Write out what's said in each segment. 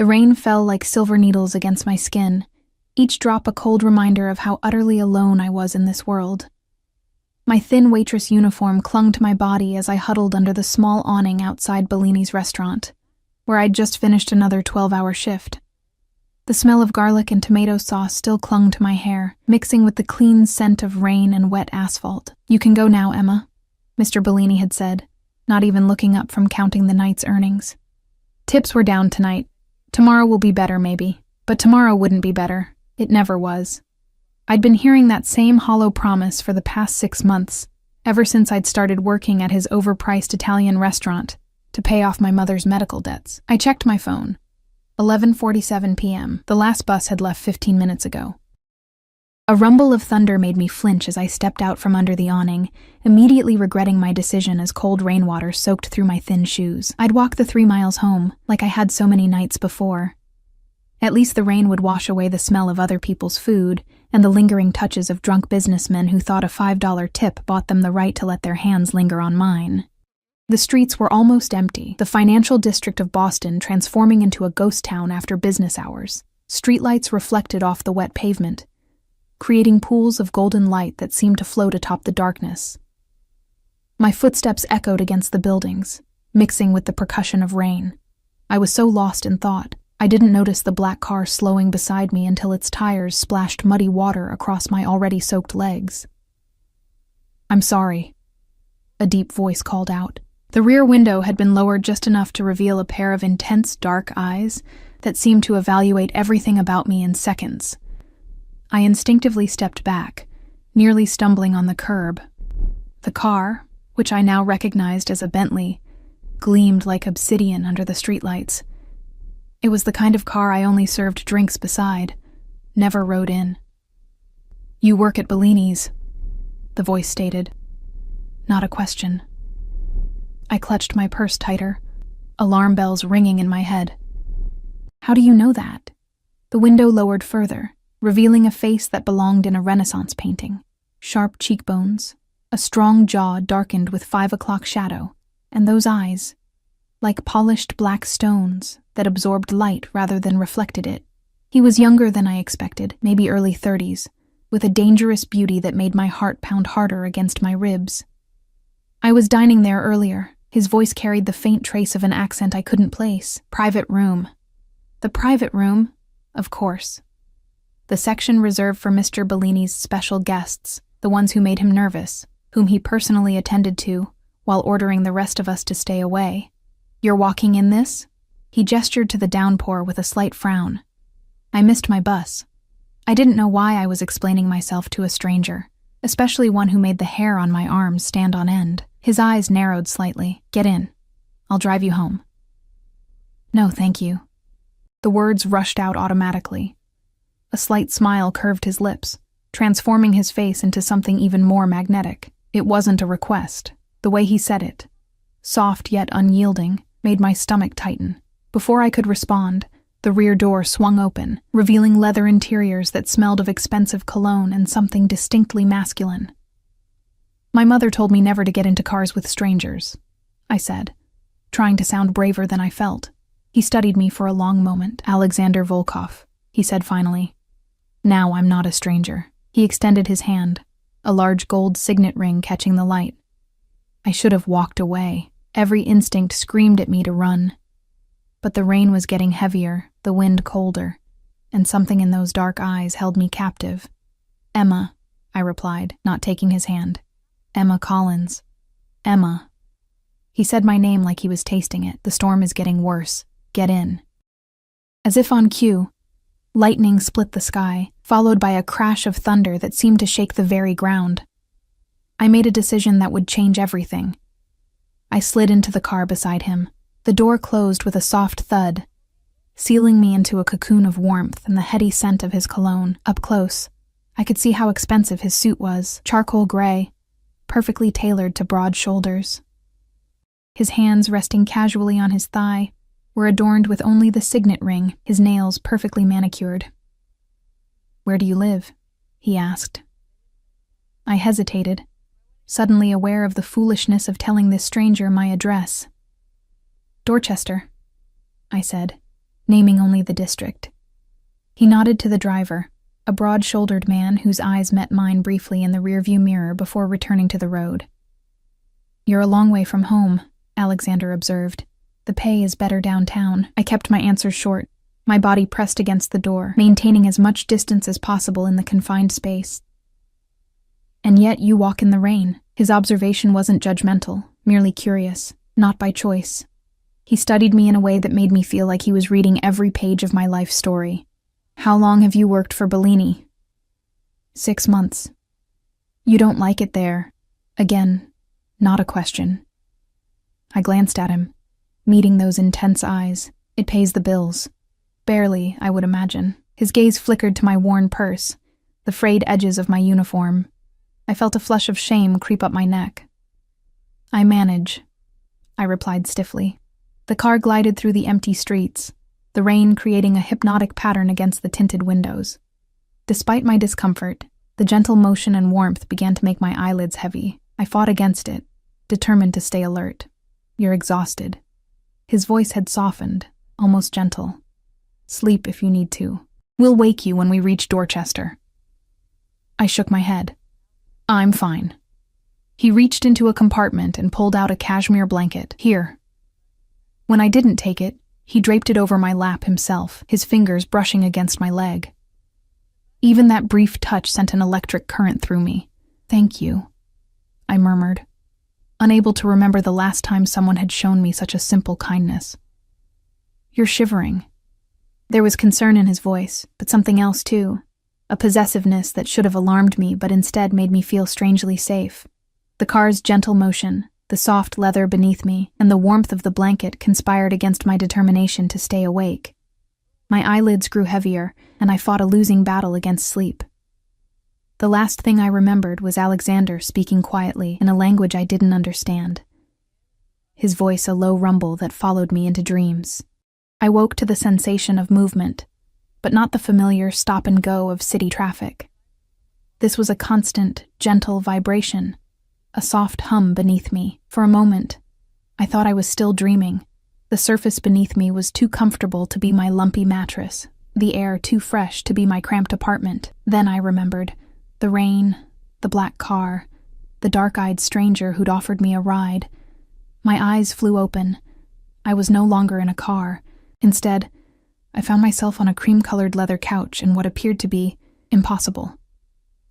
The rain fell like silver needles against my skin, each drop a cold reminder of how utterly alone I was in this world. My thin waitress uniform clung to my body as I huddled under the small awning outside Bellini's restaurant, where I'd just finished another 12-hour shift. The smell of garlic and tomato sauce still clung to my hair, mixing with the clean scent of rain and wet asphalt. "You can go now, Emma," Mr. Bellini had said, not even looking up from counting the night's earnings. "Tips were down tonight. Tomorrow will be better, maybe. But tomorrow wouldn't be better. It never was." I'd been hearing that same hollow promise for the past 6 months, ever since I'd started working at his overpriced Italian restaurant to pay off my mother's medical debts. I checked my phone. 11:47 p.m. The last bus had left 15 minutes ago. A rumble of thunder made me flinch as I stepped out from under the awning, immediately regretting my decision as cold rainwater soaked through my thin shoes. I'd walk the 3 miles home, like I had so many nights before. At least the rain would wash away the smell of other people's food and the lingering touches of drunk businessmen who thought a $5 tip bought them the right to let their hands linger on mine. The streets were almost empty, the financial district of Boston transforming into a ghost town after business hours. Streetlights reflected off the wet pavement, creating pools of golden light that seemed to float atop the darkness. My footsteps echoed against the buildings, mixing with the percussion of rain. I was so lost in thought, I didn't notice the black car slowing beside me until its tires splashed muddy water across my already soaked legs. "I'm sorry," a deep voice called out. The rear window had been lowered just enough to reveal a pair of intense, dark eyes that seemed to evaluate everything about me in seconds. I instinctively stepped back, nearly stumbling on the curb. The car, which I now recognized as a Bentley, gleamed like obsidian under the streetlights. It was the kind of car I only served drinks beside, never rode in. "You work at Bellini's," the voice stated. Not a question. I clutched my purse tighter, alarm bells ringing in my head. "How do you know that?" The window lowered further, revealing a face that belonged in a Renaissance painting. Sharp cheekbones, a strong jaw darkened with 5 o'clock shadow, and those eyes, like polished black stones that absorbed light rather than reflected it. He was younger than I expected, maybe early 30s, with a dangerous beauty that made my heart pound harder against my ribs. "I was dining there earlier." His voice carried the faint trace of an accent I couldn't place. "Private room." The private room? Of course. The section reserved for Mr. Bellini's special guests, the ones who made him nervous, whom he personally attended to, while ordering the rest of us to stay away. "You're walking in this?" He gestured to the downpour with a slight frown. I missed my bus. I didn't know why I was explaining myself to a stranger, especially one who made the hair on my arms stand on end. His eyes narrowed slightly. "Get in. I'll drive you home." "No, thank you." The words rushed out automatically. A slight smile curved his lips, transforming his face into something even more magnetic. It wasn't a request. The way he said it, soft yet unyielding, made my stomach tighten. Before I could respond, the rear door swung open, revealing leather interiors that smelled of expensive cologne and something distinctly masculine. "My mother told me never to get into cars with strangers," I said, trying to sound braver than I felt. He studied me for a long moment. "Alexander Volkov," he said finally. "Now I'm not a stranger." He extended his hand, a large gold signet ring catching the light. I should have walked away. Every instinct screamed at me to run. But the rain was getting heavier, the wind colder, and something in those dark eyes held me captive. "Emma," I replied, not taking his hand. "Emma Collins. Emma." He said my name like he was tasting it. "The storm is getting worse. Get in." As if on cue, lightning split the sky, followed by a crash of thunder that seemed to shake the very ground. I made a decision that would change everything. I slid into the car beside him. The door closed with a soft thud, sealing me into a cocoon of warmth and the heady scent of his cologne. Up close, I could see how expensive his suit was, charcoal gray, perfectly tailored to broad shoulders. His hands resting casually on his thigh were adorned with only the signet ring, his nails perfectly manicured. "Where do you live?" he asked. I hesitated, suddenly aware of the foolishness of telling this stranger my address. "Dorchester," I said, naming only the district. He nodded to the driver, a broad-shouldered man whose eyes met mine briefly in the rearview mirror before returning to the road. "You're a long way from home," Alexander observed. "The pay is better downtown." I kept my answers short, my body pressed against the door, maintaining as much distance as possible in the confined space. "And yet you walk in the rain." His observation wasn't judgmental, merely curious, not by choice. He studied me in a way that made me feel like he was reading every page of my life story. "How long have you worked for Bellini?" 6 months. "You don't like it there?" Again, not a question. I glanced at him, meeting those intense eyes. "It pays the bills." "Barely, I would imagine." His gaze flickered to my worn purse, the frayed edges of my uniform. I felt a flush of shame creep up my neck. "I manage," I replied stiffly. The car glided through the empty streets, the rain creating a hypnotic pattern against the tinted windows. Despite my discomfort, the gentle motion and warmth began to make my eyelids heavy. I fought against it, determined to stay alert. "You're exhausted." His voice had softened, almost gentle. "Sleep if you need to. We'll wake you when we reach Dorchester." I shook my head. "I'm fine." He reached into a compartment and pulled out a cashmere blanket. "Here." When I didn't take it, he draped it over my lap himself, his fingers brushing against my leg. Even that brief touch sent an electric current through me. "Thank you," I murmured, unable to remember the last time someone had shown me such a simple kindness. "You're shivering." There was concern in his voice, but something else too, a possessiveness that should have alarmed me but instead made me feel strangely safe. The car's gentle motion, the soft leather beneath me, and the warmth of the blanket conspired against my determination to stay awake. My eyelids grew heavier, and I fought a losing battle against sleep. The last thing I remembered was Alexander speaking quietly in a language I didn't understand. His voice a low rumble that followed me into dreams. I woke to the sensation of movement, but not the familiar stop and go of city traffic. This was a constant, gentle vibration, a soft hum beneath me. For a moment, I thought I was still dreaming. The surface beneath me was too comfortable to be my lumpy mattress, the air too fresh to be my cramped apartment. Then I remembered the rain, the black car, the dark-eyed stranger who'd offered me a ride. My eyes flew open. I was no longer in a car. Instead, I found myself on a cream-colored leather couch in what appeared to be impossible.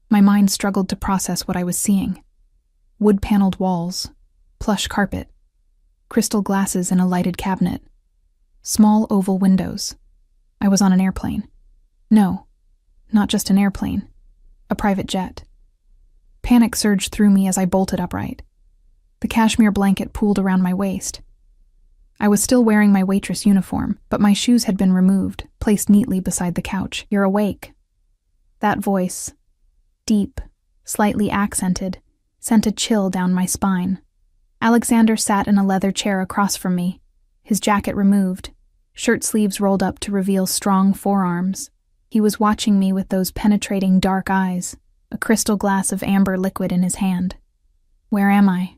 My mind struggled to process what I was seeing. Wood-paneled walls, plush carpet, crystal glasses in a lighted cabinet, small oval windows. I was on an airplane. No, not just an airplane, a private jet. Panic surged through me as I bolted upright. The cashmere blanket pooled around my waist. I was still wearing my waitress uniform, but my shoes had been removed, placed neatly beside the couch. "You're awake." That voice, deep, slightly accented, sent a chill down my spine. Alexander sat in a leather chair across from me, his jacket removed, shirt sleeves rolled up to reveal strong forearms. He was watching me with those penetrating dark eyes, a crystal glass of amber liquid in his hand. "Where am I?"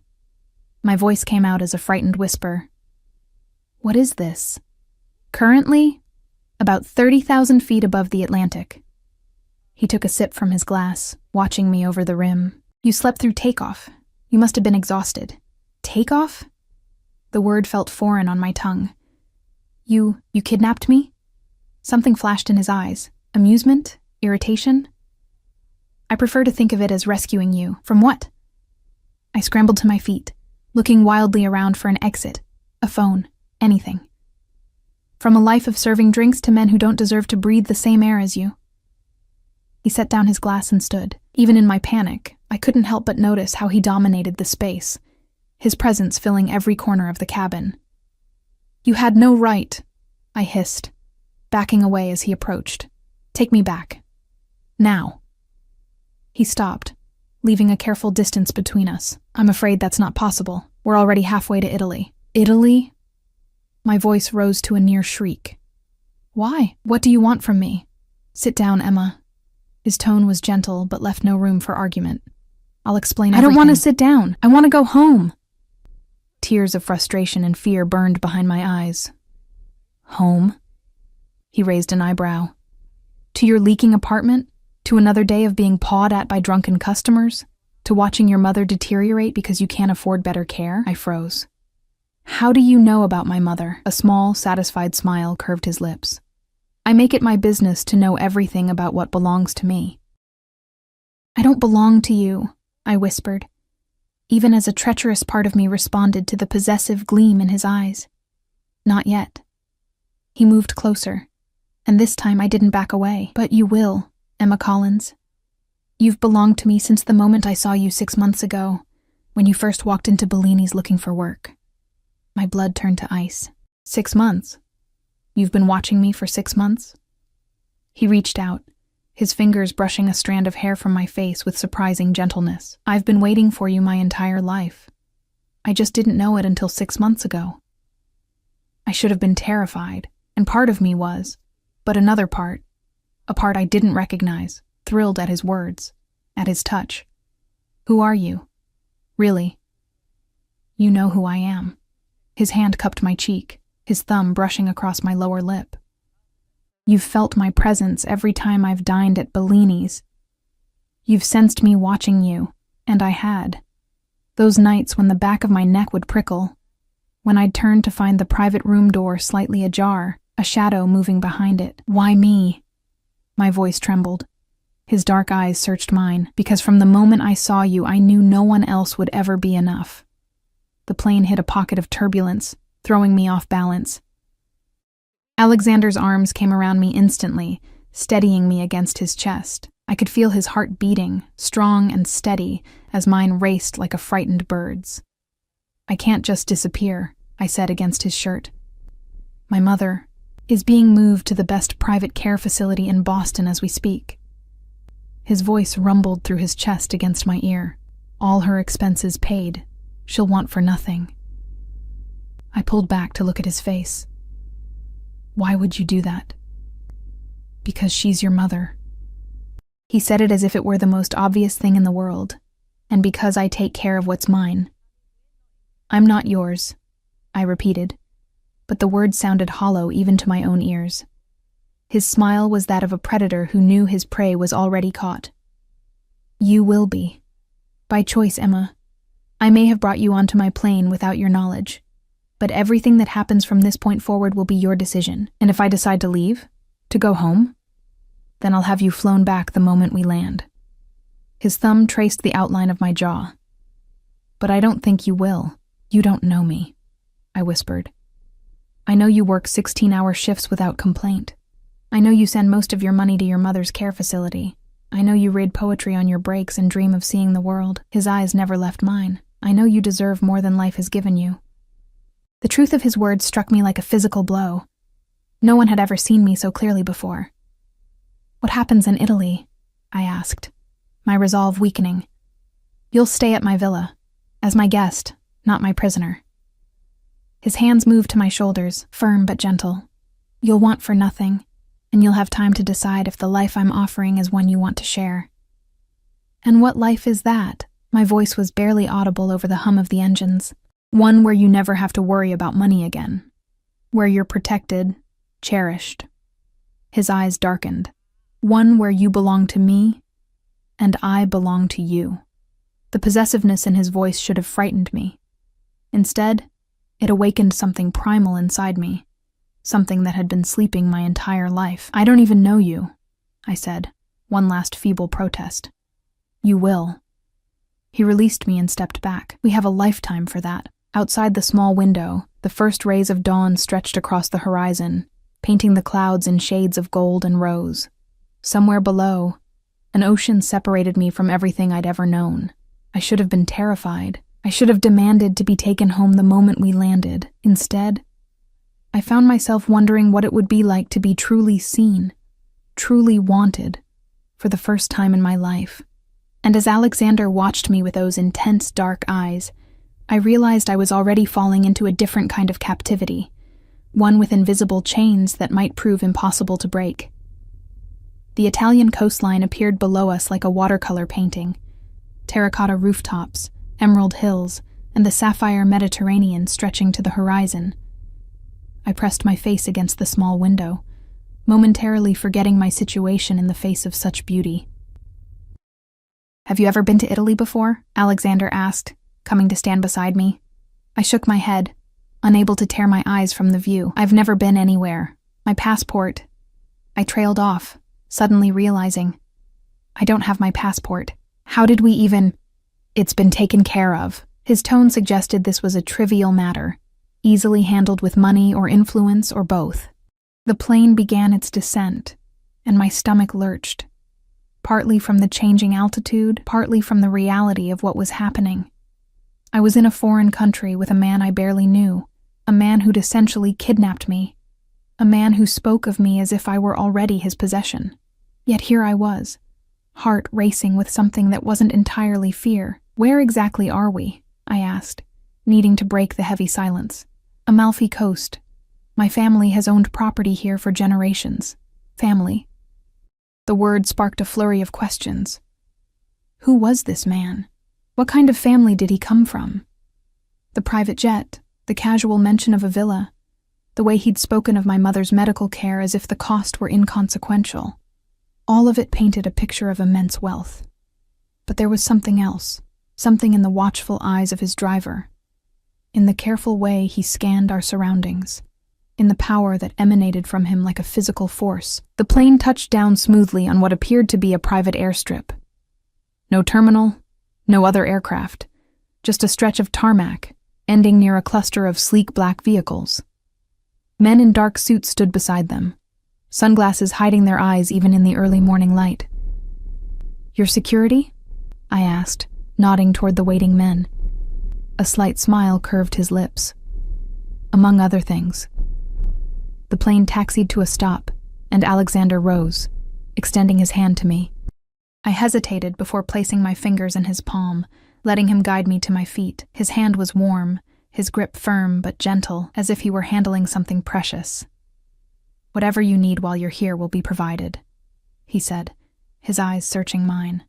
My voice came out as a frightened whisper. "What is this?" "Currently, about 30,000 feet above the Atlantic." He took a sip from his glass, watching me over the rim. "You slept through takeoff. You must have been exhausted." "Takeoff?" The word felt foreign on my tongue. You kidnapped me?" Something flashed in his eyes. Amusement? Irritation? "I prefer to think of it as rescuing you." "From what?" I scrambled to my feet, looking wildly around for an exit, a phone, anything. "From a life of serving drinks to men who don't deserve to breathe the same air as you." He set down his glass and stood. Even in my panic, I couldn't help but notice how he dominated the space, his presence filling every corner of the cabin. "You had no right," I hissed, backing away as he approached. "Take me back. Now." He stopped, leaving a careful distance between us. "I'm afraid that's not possible. We're already halfway to Italy." "Italy?" My voice rose to a near shriek. "Why? What do you want from me?" "Sit down, Emma." His tone was gentle, but left no room for argument. "I'll explain everything." "I don't want to sit down. I want to go home." Tears of frustration and fear burned behind my eyes. "Home?" He raised an eyebrow. To your leaking apartment? To another day of being pawed at by drunken customers? To watching your mother deteriorate because you can't afford better care? I froze. How do you know about my mother? A small, satisfied smile curved his lips. I make it my business to know everything about what belongs to me. I don't belong to you, I whispered, even as a treacherous part of me responded to the possessive gleam in his eyes. Not yet. He moved closer, and this time I didn't back away. But you will, Emma Collins. You've belonged to me since the moment I saw you 6 months ago, when you first walked into Bellini's looking for work. My blood turned to ice. 6 months? You've been watching me for 6 months? He reached out, his fingers brushing a strand of hair from my face with surprising gentleness. I've been waiting for you my entire life. I just didn't know it until 6 months ago. I should have been terrified, and part of me was, but another part, a part I didn't recognize, thrilled at his words, at his touch. Who are you? Really? You know who I am. His hand cupped my cheek, his thumb brushing across my lower lip. You've felt my presence every time I've dined at Bellini's. You've sensed me watching you, and I had. Those nights when the back of my neck would prickle, when I'd turn to find the private room door slightly ajar, a shadow moving behind it. Why me? My voice trembled. His dark eyes searched mine, because from the moment I saw you, I knew no one else would ever be enough. The plane hit a pocket of turbulence, throwing me off balance. Alexander's arms came around me instantly, steadying me against his chest. I could feel his heart beating, strong and steady, as mine raced like a frightened bird's. I can't just disappear, I said against his shirt. My mother is being moved to the best private care facility in Boston as we speak. His voice rumbled through his chest against my ear. All her expenses paid. She'll want for nothing. I pulled back to look at his face. Why would you do that? Because she's your mother. He said it as if it were the most obvious thing in the world, and because I take care of what's mine. I'm not yours, I repeated, but the words sounded hollow even to my own ears. His smile was that of a predator who knew his prey was already caught. You will be. By choice, Emma. I may have brought you onto my plane without your knowledge, but everything that happens from this point forward will be your decision. And if I decide to leave, to go home, then I'll have you flown back the moment we land. His thumb traced the outline of my jaw. But I don't think you will. You don't know me, I whispered. I know you work 16-hour shifts without complaint. I know you send most of your money to your mother's care facility. I know you read poetry on your breaks and dream of seeing the world. His eyes never left mine. I know you deserve more than life has given you. The truth of his words struck me like a physical blow. No one had ever seen me so clearly before. What happens in Italy? I asked, my resolve weakening. You'll stay at my villa, as my guest, not my prisoner. His hands moved to my shoulders, firm but gentle. You'll want for nothing, and you'll have time to decide if the life I'm offering is one you want to share. And what life is that? My voice was barely audible over the hum of the engines. One where you never have to worry about money again. Where you're protected, cherished. His eyes darkened. One where you belong to me, and I belong to you. The possessiveness in his voice should have frightened me. Instead, it awakened something primal inside me, something that had been sleeping my entire life. I don't even know you, I said, one last feeble protest. You will. He released me and stepped back. We have a lifetime for that. Outside the small window, the first rays of dawn stretched across the horizon, painting the clouds in shades of gold and rose. Somewhere below, an ocean separated me from everything I'd ever known. I should have been terrified. I should have demanded to be taken home the moment we landed. Instead, I found myself wondering what it would be like to be truly seen, truly wanted, for the first time in my life. And as Alexander watched me with those intense, dark eyes, I realized I was already falling into a different kind of captivity, one with invisible chains that might prove impossible to break. The Italian coastline appeared below us like a watercolor painting. Terracotta rooftops, emerald hills, and the sapphire Mediterranean stretching to the horizon. I pressed my face against the small window, momentarily forgetting my situation in the face of such beauty. "Have you ever been to Italy before?" Alexander asked, coming to stand beside me. I shook my head, unable to tear my eyes from the view. "I've never been anywhere. My passport—" I trailed off, suddenly realizing, I don't have my passport. How did we even— "It's been taken care of." His tone suggested this was a trivial matter, easily handled with money or influence or both. The plane began its descent, and my stomach lurched, partly from the changing altitude, partly from the reality of what was happening. I was in a foreign country with a man I barely knew, a man who'd essentially kidnapped me, a man who spoke of me as if I were already his possession. Yet here I was, heart racing with something that wasn't entirely fear. "Where exactly are we?" I asked, needing to break the heavy silence. "Amalfi Coast. My family has owned property here for generations." Family. The word sparked a flurry of questions. Who was this man? What kind of family did he come from? The private jet, the casual mention of a villa, the way he'd spoken of my mother's medical care as if the cost were inconsequential. All of it painted a picture of immense wealth. But there was something else, something in the watchful eyes of his driver, in the careful way he scanned our surroundings, in the power that emanated from him like a physical force. The plane touched down smoothly on what appeared to be a private airstrip. No terminal, no other aircraft, just a stretch of tarmac, ending near a cluster of sleek black vehicles. Men in dark suits stood beside them, sunglasses hiding their eyes even in the early morning light. "Your security?" I asked, nodding toward the waiting men. A slight smile curved his lips. "Among other things." The plane taxied to a stop, and Alexander rose, extending his hand to me. I hesitated before placing my fingers in his palm, letting him guide me to my feet. His hand was warm, his grip firm but gentle, as if he were handling something precious. "Whatever you need while you're here will be provided," he said, his eyes searching mine.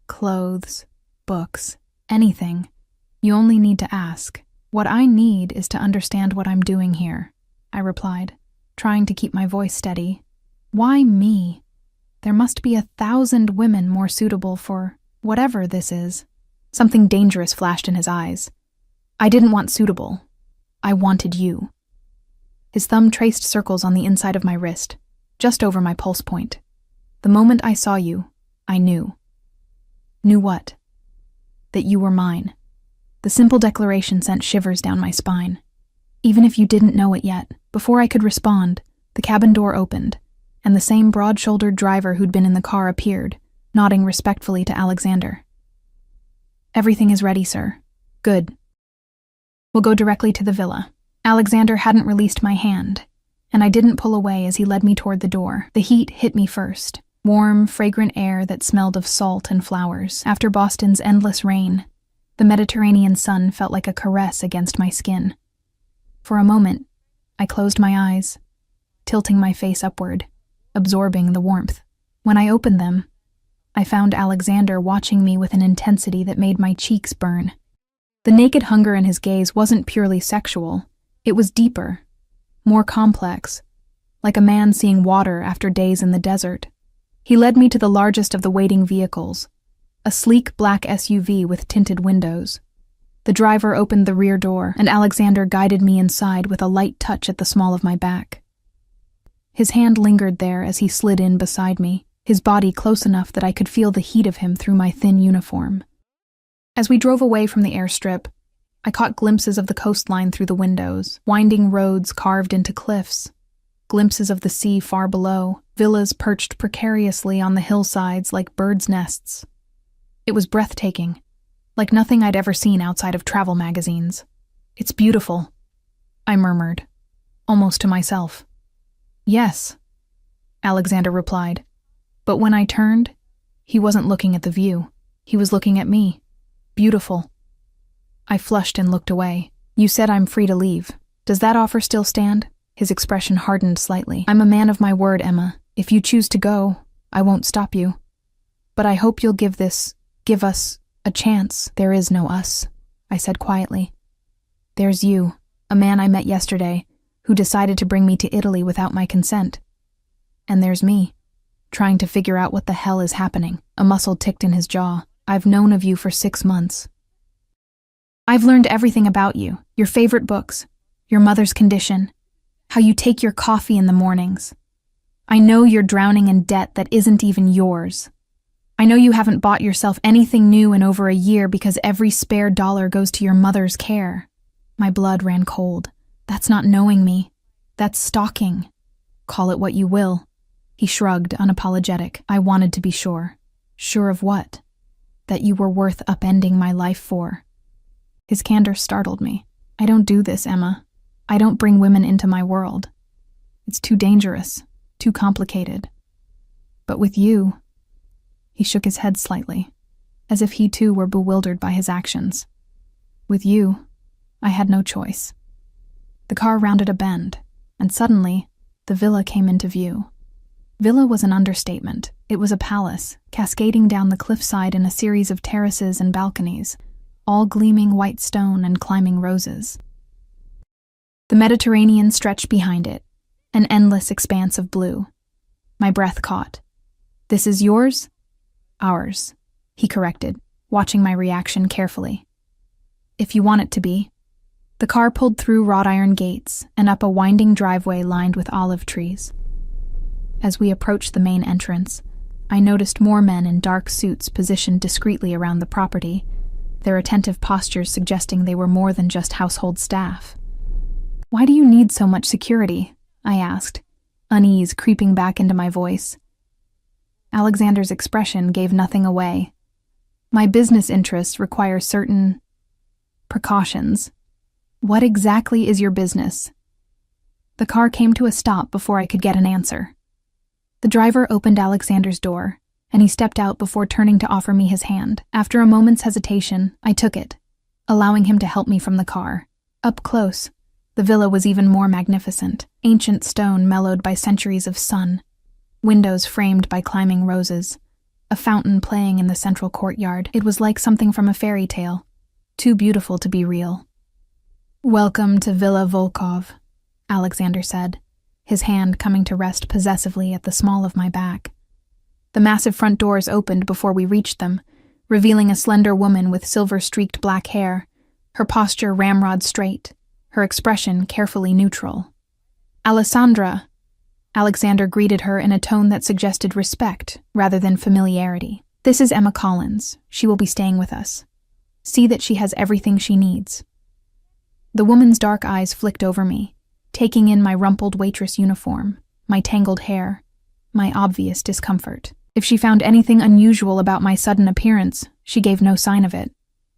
"Clothes, books, anything. You only need to ask. What I need is to understand what I'm doing here," I replied, trying to keep my voice steady. "Why me? There must be 1,000 women more suitable for whatever this is." Something dangerous flashed in his eyes. "I didn't want suitable. I wanted you." His thumb traced circles on the inside of my wrist, just over my pulse point. "The moment I saw you, I knew." "Knew what?" "That you were mine." The simple declaration sent shivers down my spine. Even if you didn't know it yet, before I could respond, the cabin door opened, and the same broad-shouldered driver who'd been in the car appeared, nodding respectfully to Alexander. "Everything is ready, sir." "Good. We'll go directly to the villa." Alexander hadn't released my hand, and I didn't pull away as he led me toward the door. The heat hit me first, warm, fragrant air that smelled of salt and flowers. After Boston's endless rain, the Mediterranean sun felt like a caress against my skin. For a moment, I closed my eyes, tilting my face upward, absorbing the warmth. When I opened them, I found Alexander watching me with an intensity that made my cheeks burn. The naked hunger in his gaze wasn't purely sexual. It was deeper, more complex, like a man seeing water after days in the desert. He led me to the largest of the waiting vehicles, a sleek black SUV with tinted windows. The driver opened the rear door, and Alexander guided me inside with a light touch at the small of my back. His hand lingered there as he slid in beside me, his body close enough that I could feel the heat of him through my thin uniform. As we drove away from the airstrip, I caught glimpses of the coastline through the windows, winding roads carved into cliffs, glimpses of the sea far below, villas perched precariously on the hillsides like birds' nests. It was breathtaking, like nothing I'd ever seen outside of travel magazines. "It's beautiful," I murmured, almost to myself. "Yes," Alexander replied, but when I turned, he wasn't looking at the view. He was looking at me. "Beautiful." I flushed and looked away. "You said I'm free to leave. Does that offer still stand?" His expression hardened slightly. "I'm a man of my word, Emma. If you choose to go, I won't stop you. But I hope you'll give us a chance." "There is no us," I said quietly. "There's you, a man I met yesterday, who decided to bring me to Italy without my consent. And there's me, trying to figure out what the hell is happening. A muscle ticked in his jaw. I've known of you for 6 months. I've learned everything about you, your favorite books, your mother's condition, how you take your coffee in the mornings. I know you're drowning in debt that isn't even yours. I know you haven't bought yourself anything new in over a year because every spare dollar goes to your mother's care. My blood ran cold. That's not knowing me. That's stalking. Call it what you will. He shrugged, unapologetic. I wanted to be sure. Sure of what? That you were worth upending my life for. His candor startled me. I don't do this, Emma. I don't bring women into my world. It's too dangerous, too complicated. But with you... He shook his head slightly, as if he too were bewildered by his actions. With you, I had no choice. The car rounded a bend, and suddenly, the villa came into view. Villa was an understatement. It was a palace, cascading down the cliffside in a series of terraces and balconies, all gleaming white stone and climbing roses. The Mediterranean stretched behind it, an endless expanse of blue. My breath caught. This is yours? Ours, he corrected, watching my reaction carefully. If you want it to be. The car pulled through wrought iron gates and up a winding driveway lined with olive trees. As we approached the main entrance, I noticed more men in dark suits positioned discreetly around the property, their attentive postures suggesting they were more than just household staff. Why do you need so much security? I asked, unease creeping back into my voice. Alexander's expression gave nothing away. My business interests require certain precautions. What exactly is your business? The car came to a stop before I could get an answer. The driver opened Alexander's door, and he stepped out before turning to offer me his hand. After a moment's hesitation, I took it, allowing him to help me from the car. Up close, the villa was even more magnificent, ancient stone mellowed by centuries of sun. Windows framed by climbing roses, a fountain playing in the central courtyard. It was like something from a fairy tale, too beautiful to be real. Welcome to Villa Volkov, Alexander said, his hand coming to rest possessively at the small of my back. The massive front doors opened before we reached them, revealing a slender woman with silver-streaked black hair, her posture ramrod straight, her expression carefully neutral. Alessandra! Alexander greeted her in a tone that suggested respect rather than familiarity. This is Emma Collins. She will be staying with us. See that she has everything she needs. The woman's dark eyes flicked over me, taking in my rumpled waitress uniform, my tangled hair, my obvious discomfort. If she found anything unusual about my sudden appearance, she gave no sign of it.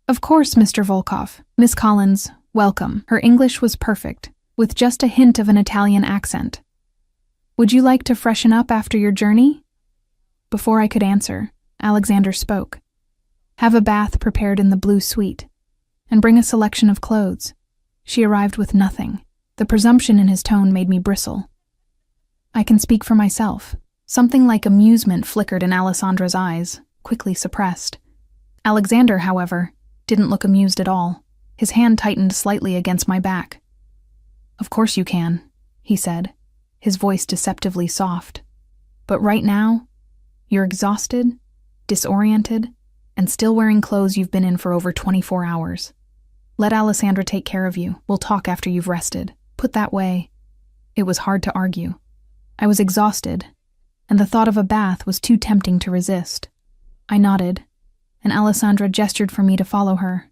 Of course, Mr. Volkov. Miss Collins, welcome. Her English was perfect, with just a hint of an Italian accent. Would you like to freshen up after your journey? Before I could answer, Alexander spoke. Have a bath prepared in the blue suite, and bring a selection of clothes. She arrived with nothing. The presumption in his tone made me bristle. I can speak for myself. Something like amusement flickered in Alessandra's eyes, quickly suppressed. Alexander, however, didn't look amused at all. His hand tightened slightly against my back. Of course you can, he said, his voice deceptively soft. But right now, you're exhausted, disoriented, and still wearing clothes you've been in for over 24 hours. Let Alessandra take care of you. We'll talk after you've rested. Put that way, it was hard to argue. I was exhausted, and the thought of a bath was too tempting to resist. I nodded, and Alessandra gestured for me to follow her.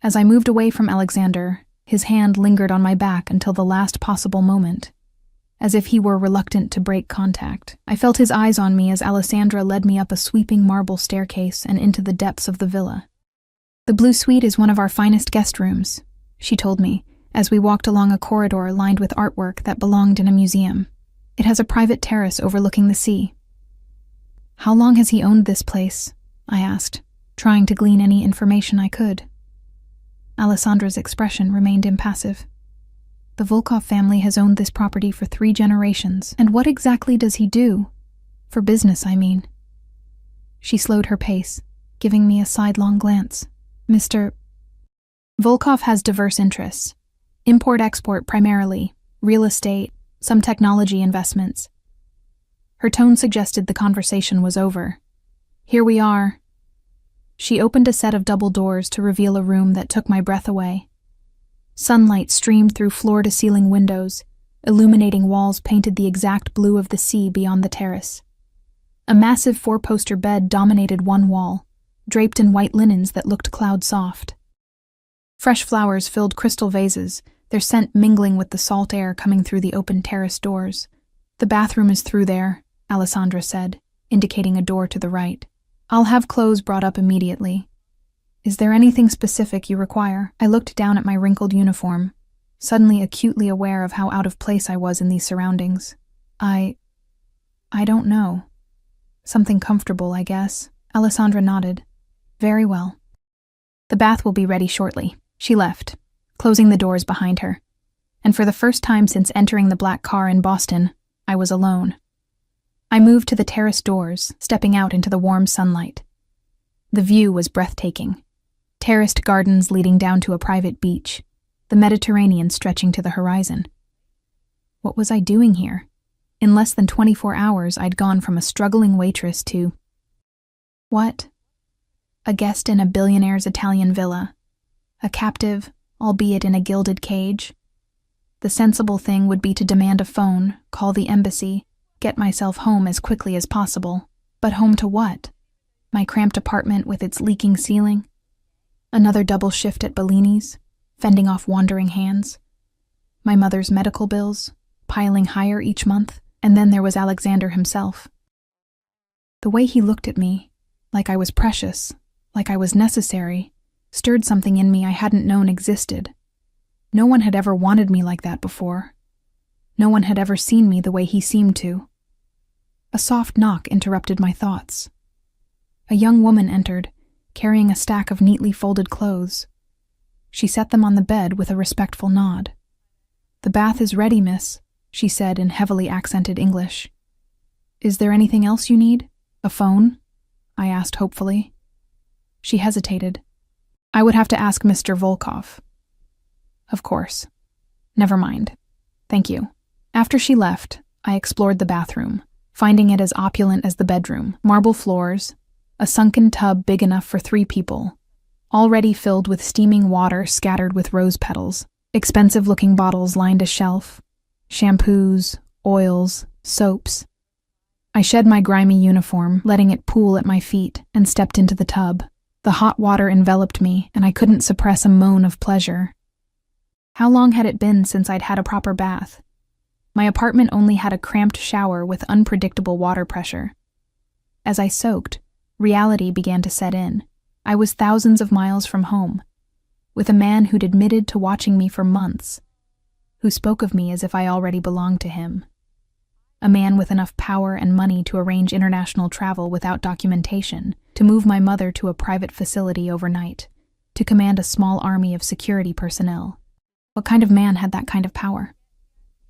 As I moved away from Alexander, his hand lingered on my back until the last possible moment, as if he were reluctant to break contact. I felt his eyes on me as Alessandra led me up a sweeping marble staircase and into the depths of the villa. The blue suite is one of our finest guest rooms, she told me, as we walked along a corridor lined with artwork that belonged in a museum. It has a private terrace overlooking the sea. How long has he owned this place? I asked, trying to glean any information I could. Alessandra's expression remained impassive. The Volkov family has owned this property for 3 generations. And what exactly does he do? For business, I mean. She slowed her pace, giving me a sidelong glance. Mr. Volkov has diverse interests. Import-export primarily, real estate, some technology investments. Her tone suggested the conversation was over. "Here we are." She opened a set of double doors to reveal a room that took my breath away. Sunlight streamed through floor-to-ceiling windows, illuminating walls painted the exact blue of the sea beyond the terrace. A massive four-poster bed dominated one wall, draped in white linens that looked cloud-soft. Fresh flowers filled crystal vases, their scent mingling with the salt air coming through the open terrace doors. "The bathroom is through there," Alessandra said, indicating a door to the right. "I'll have clothes brought up immediately." "Is there anything specific you require?" I looked down at my wrinkled uniform, suddenly acutely aware of how out of place I was in these surroundings. I don't know. Something comfortable, I guess." Alessandra nodded. "Very well. The bath will be ready shortly." She left, closing the doors behind her. And for the first time since entering the black car in Boston, I was alone. I moved to the terrace doors, stepping out into the warm sunlight. The view was breathtaking. Terraced gardens leading down to a private beach, the Mediterranean stretching to the horizon. What was I doing here? In less than 24 hours, I'd gone from a struggling waitress to... what? A guest in a billionaire's Italian villa. A captive, albeit in a gilded cage. The sensible thing would be to demand a phone, call the embassy, get myself home as quickly as possible. But home to what? My cramped apartment with its leaking ceiling? Another double shift at Bellini's, fending off wandering hands? My mother's medical bills, piling higher each month? And then there was Alexander himself. The way he looked at me, like I was precious, like I was necessary, stirred something in me I hadn't known existed. No one had ever wanted me like that before. No one had ever seen me the way he seemed to. A soft knock interrupted my thoughts. A young woman entered, carrying a stack of neatly folded clothes. She set them on the bed with a respectful nod. "The bath is ready, miss," she said in heavily accented English. "Is there anything else you need? A phone?" I asked hopefully. She hesitated. "I would have to ask Mr. Volkov." "Of course. Never mind. Thank you." After she left, I explored the bathroom, finding it as opulent as the bedroom. Marble floors, a sunken tub big enough for 3 people, already filled with steaming water scattered with rose petals. Expensive-looking bottles lined a shelf. Shampoos, oils, soaps. I shed my grimy uniform, letting it pool at my feet, and stepped into the tub. The hot water enveloped me, and I couldn't suppress a moan of pleasure. How long had it been since I'd had a proper bath? My apartment only had a cramped shower with unpredictable water pressure. As I soaked, reality began to set in. I was thousands of miles from home, with a man who'd admitted to watching me for months, who spoke of me as if I already belonged to him. A man with enough power and money to arrange international travel without documentation, to move my mother to a private facility overnight, to command a small army of security personnel. What kind of man had that kind of power?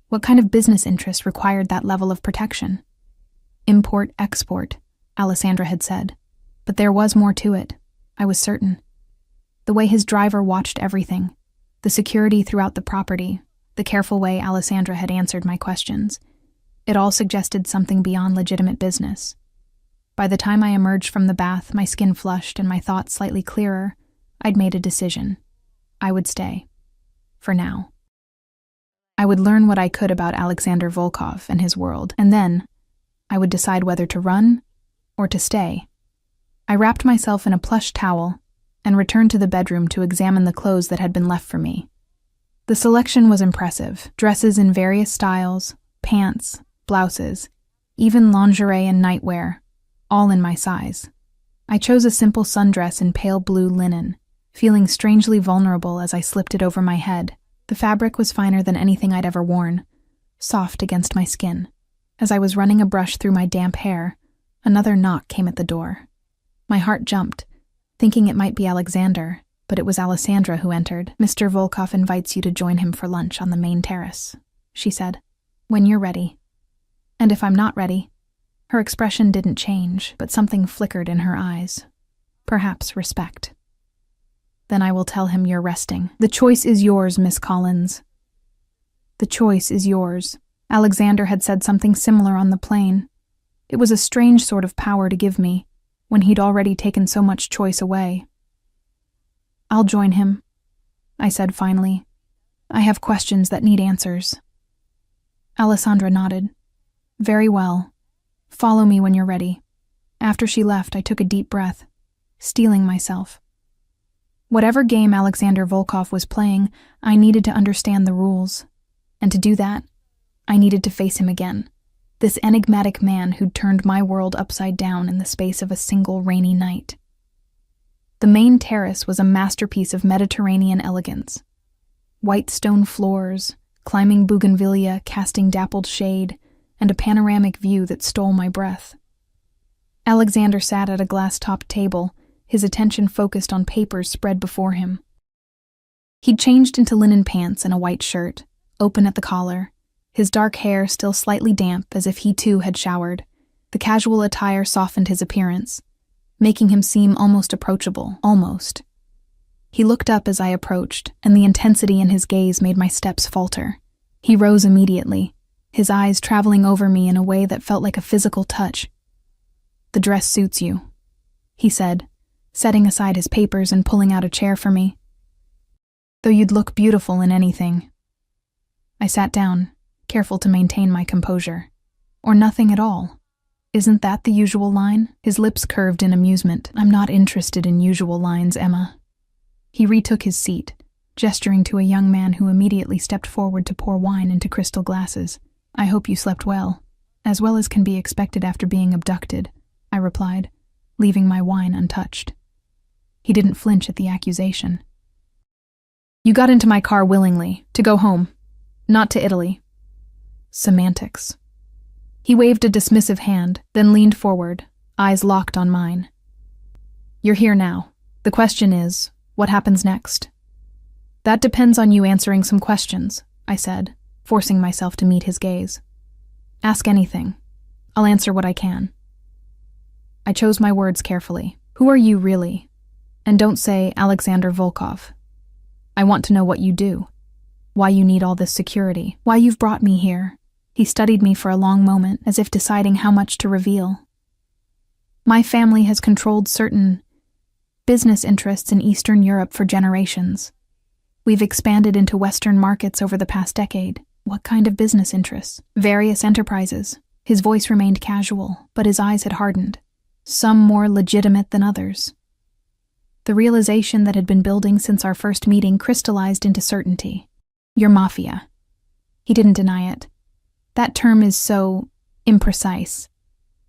What kind of business interest required that level of protection? Import, export, Alessandra had said. But there was more to it, I was certain. The way his driver watched everything, the security throughout the property, the careful way Alessandra had answered my questions. It all suggested something beyond legitimate business. By the time I emerged from the bath, my skin flushed and my thoughts slightly clearer, I'd made a decision. I would stay. For now. I would learn what I could about Alexander Volkov and his world, and then I would decide whether to run or to stay. I wrapped myself in a plush towel and returned to the bedroom to examine the clothes that had been left for me. The selection was impressive. Dresses in various styles, pants, blouses, even lingerie and nightwear, all in my size. I chose a simple sundress in pale blue linen, feeling strangely vulnerable as I slipped it over my head. The fabric was finer than anything I'd ever worn, soft against my skin. As I was running a brush through my damp hair, another knock came at the door. My heart jumped, thinking it might be Alexander, but it was Alessandra who entered. "Mr. Volkov invites you to join him for lunch on the main terrace," she said. "When you're ready." And if I'm not ready? Her expression didn't change, but something flickered in her eyes. Perhaps respect. "Then I will tell him you're resting. The choice is yours, Miss Collins." The choice is yours. Alexander had said something similar on the plane. It was a strange sort of power to give me, when he'd already taken so much choice away. "I'll join him," I said finally. "I have questions that need answers." Alessandra nodded. "Very well. Follow me when you're ready." After she left, I took a deep breath, steeling myself. Whatever game Alexander Volkov was playing, I needed to understand the rules. And to do that, I needed to face him again. This enigmatic man who'd turned my world upside down in the space of a single rainy night. The main terrace was a masterpiece of Mediterranean elegance. White stone floors, climbing bougainvillea casting dappled shade, and a panoramic view that stole my breath. Alexander sat at a glass-topped table, his attention focused on papers spread before him. He'd changed into linen pants and a white shirt, open at the collar, his dark hair still slightly damp as if he too had showered. The casual attire softened his appearance, making him seem almost approachable, almost. He looked up as I approached, and the intensity in his gaze made my steps falter. He rose immediately, his eyes traveling over me in a way that felt like a physical touch. "The dress suits you," he said, setting aside his papers and pulling out a chair for me. "Though you'd look beautiful in anything." I sat down, careful to maintain my composure. "Or nothing at all. Isn't that the usual line?" His lips curved in amusement. "I'm not interested in usual lines, Emma." He retook his seat, gesturing to a young man who immediately stepped forward to pour wine into crystal glasses. "I hope you slept well as can be expected after being abducted," I replied, leaving my wine untouched. He didn't flinch at the accusation. "You got into my car willingly, to go home, not to Italy." Semantics. He waved a dismissive hand, then leaned forward, eyes locked on mine. "You're here now. The question is, what happens next?" "That depends on you answering some questions," I said, forcing myself to meet his gaze. "Ask anything. I'll answer what I can." I chose my words carefully. "Who are you really? And don't say Alexander Volkov. I want to know what you do, why you need all this security, why you've brought me here." He studied me for a long moment, as if deciding how much to reveal. "My family has controlled certain business interests in Eastern Europe for generations. We've expanded into Western markets over the past decade." "What kind of business interests?" "Various enterprises." His voice remained casual, but his eyes had hardened. "Some more legitimate than others." The realization that had been building since our first meeting crystallized into certainty. "Your Mafia." He didn't deny it. "That term is so imprecise.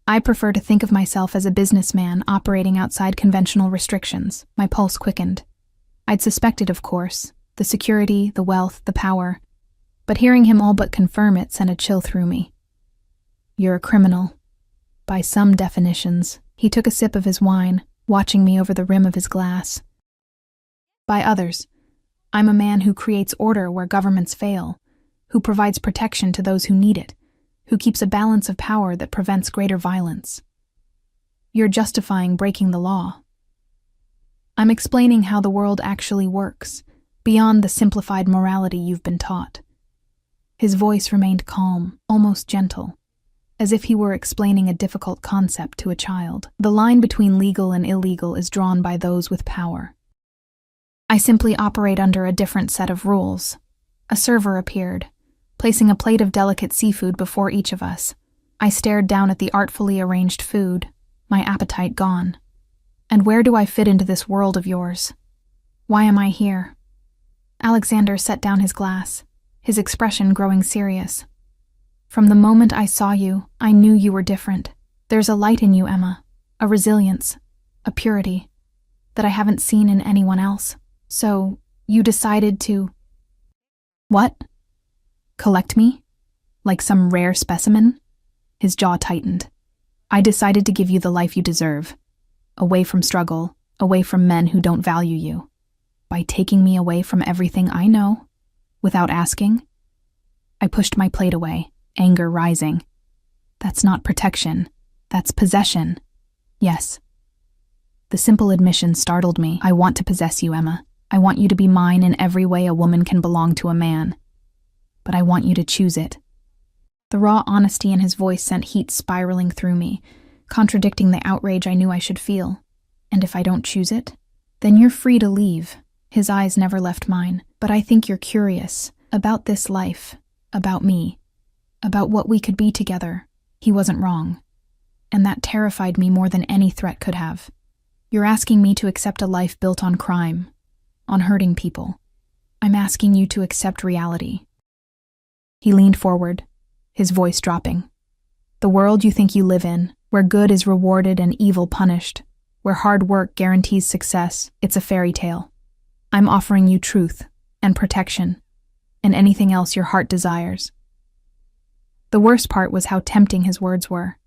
I prefer to think of myself as a businessman operating outside conventional restrictions." My pulse quickened. I'd suspected, of course, the security, the wealth, the power, but hearing him all but confirm it sent a chill through me. "You're a criminal. By some definitions." He took a sip of his wine, watching me over the rim of his glass. "By others, I'm a man who creates order where governments fail, who provides protection to those who need it, who keeps a balance of power that prevents greater violence." "You're justifying breaking the law." "I'm explaining how the world actually works, beyond the simplified morality you've been taught." His voice remained calm, almost gentle, as if he were explaining a difficult concept to a child. "The line between legal and illegal is drawn by those with power. I simply operate under a different set of rules." A server appeared, placing a plate of delicate seafood before each of us. I stared down at the artfully arranged food, my appetite gone. "And where do I fit into this world of yours? Why am I here?" Alexander set down his glass, his expression growing serious. "From the moment I saw you, I knew you were different. There's a light in you, Emma, a resilience, a purity, that I haven't seen in anyone else. So, you decided to..." "What? Collect me? Like some rare specimen?" His jaw tightened. "I decided to give you the life you deserve. Away from struggle, away from men who don't value you. By taking me away from everything I know, without asking." I pushed my plate away, anger rising. "That's not protection. That's possession." "Yes." The simple admission startled me. "I want to possess you, Emma. I want you to be mine in every way a woman can belong to a man. But I want you to choose it." The raw honesty in his voice sent heat spiraling through me, contradicting the outrage I knew I should feel. And if I don't choose it? Then you're free to leave. His eyes never left mine. But I think you're curious about this life, about me, about what we could be together. He wasn't wrong. And that terrified me more than any threat could have. You're asking me to accept a life built on crime, on hurting people. I'm asking you to accept reality. He leaned forward, his voice dropping. The world you think you live in, where good is rewarded and evil punished, where hard work guarantees success, it's a fairy tale. I'm offering you truth and protection and anything else your heart desires. The worst part was how tempting his words were.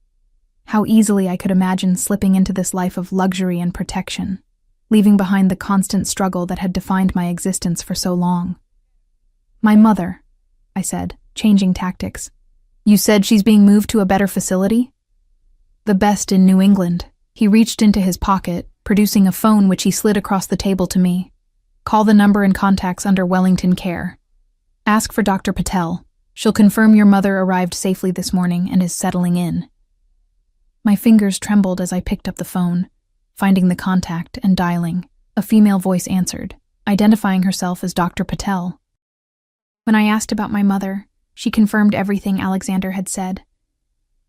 How easily I could imagine slipping into this life of luxury and protection, leaving behind the constant struggle that had defined my existence for so long. My mother, I said, changing tactics. You said she's being moved to a better facility? The best in New England. He reached into his pocket, producing a phone which he slid across the table to me. Call the number and contacts under Wellington Care. Ask for Dr. Patel. She'll confirm your mother arrived safely this morning and is settling in. My fingers trembled as I picked up the phone, finding the contact and dialing. A female voice answered, identifying herself as Dr. Patel. When I asked about my mother, she confirmed everything Alexander had said.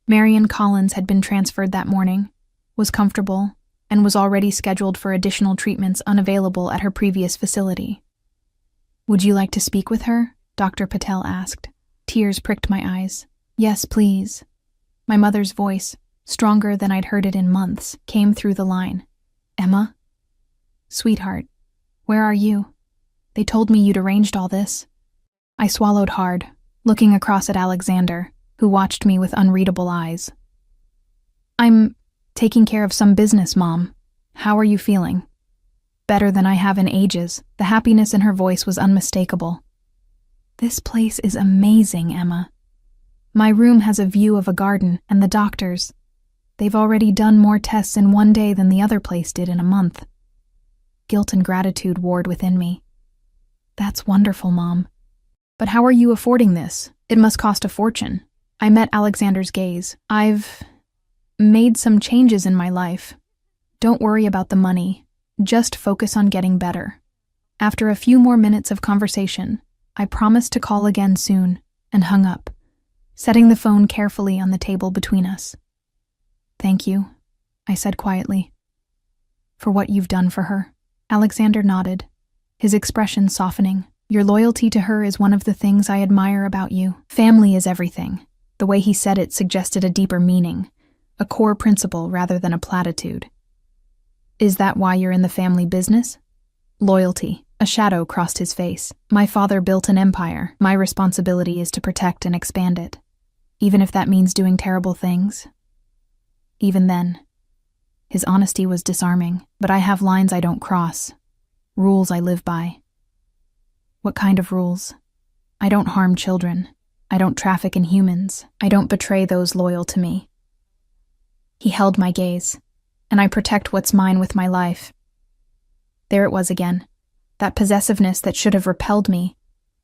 Marion Collins had been transferred that morning, was comfortable, and was already scheduled for additional treatments unavailable at her previous facility. Would you like to speak with her? Dr. Patel asked. Tears pricked my eyes. Yes, please. My mother's voice, stronger than I'd heard it in months, came through the line. Emma? Sweetheart, where are you? They told me you'd arranged all this. I swallowed hard, looking across at Alexander, who watched me with unreadable eyes. I'm taking care of some business, Mom. How are you feeling? Better than I have in ages. The happiness in her voice was unmistakable. This place is amazing, Emma. My room has a view of a garden and the doctors. They've already done more tests in one day than the other place did in a month. Guilt and gratitude warred within me. That's wonderful, Mom. But how are you affording this? It must cost a fortune. I met Alexander's gaze. I've made some changes in my life. Don't worry about the money. Just focus on getting better. After a few more minutes of conversation, I promised to call again soon and hung up, setting the phone carefully on the table between us. Thank you, I said quietly, for what you've done for her. Alexander nodded, his expression softening. Your loyalty to her is one of the things I admire about you. Family is everything. The way he said it suggested a deeper meaning, a core principle rather than a platitude. Is that why you're in the family business? Loyalty. A shadow crossed his face. My father built an empire. My responsibility is to protect and expand it. Even if that means doing terrible things. Even then. His honesty was disarming, but I have lines I don't cross. Rules I live by. What kind of rules? I don't harm children. I don't traffic in humans. I don't betray those loyal to me. He held my gaze, and I protect what's mine with my life. There it was again, that possessiveness that should have repelled me,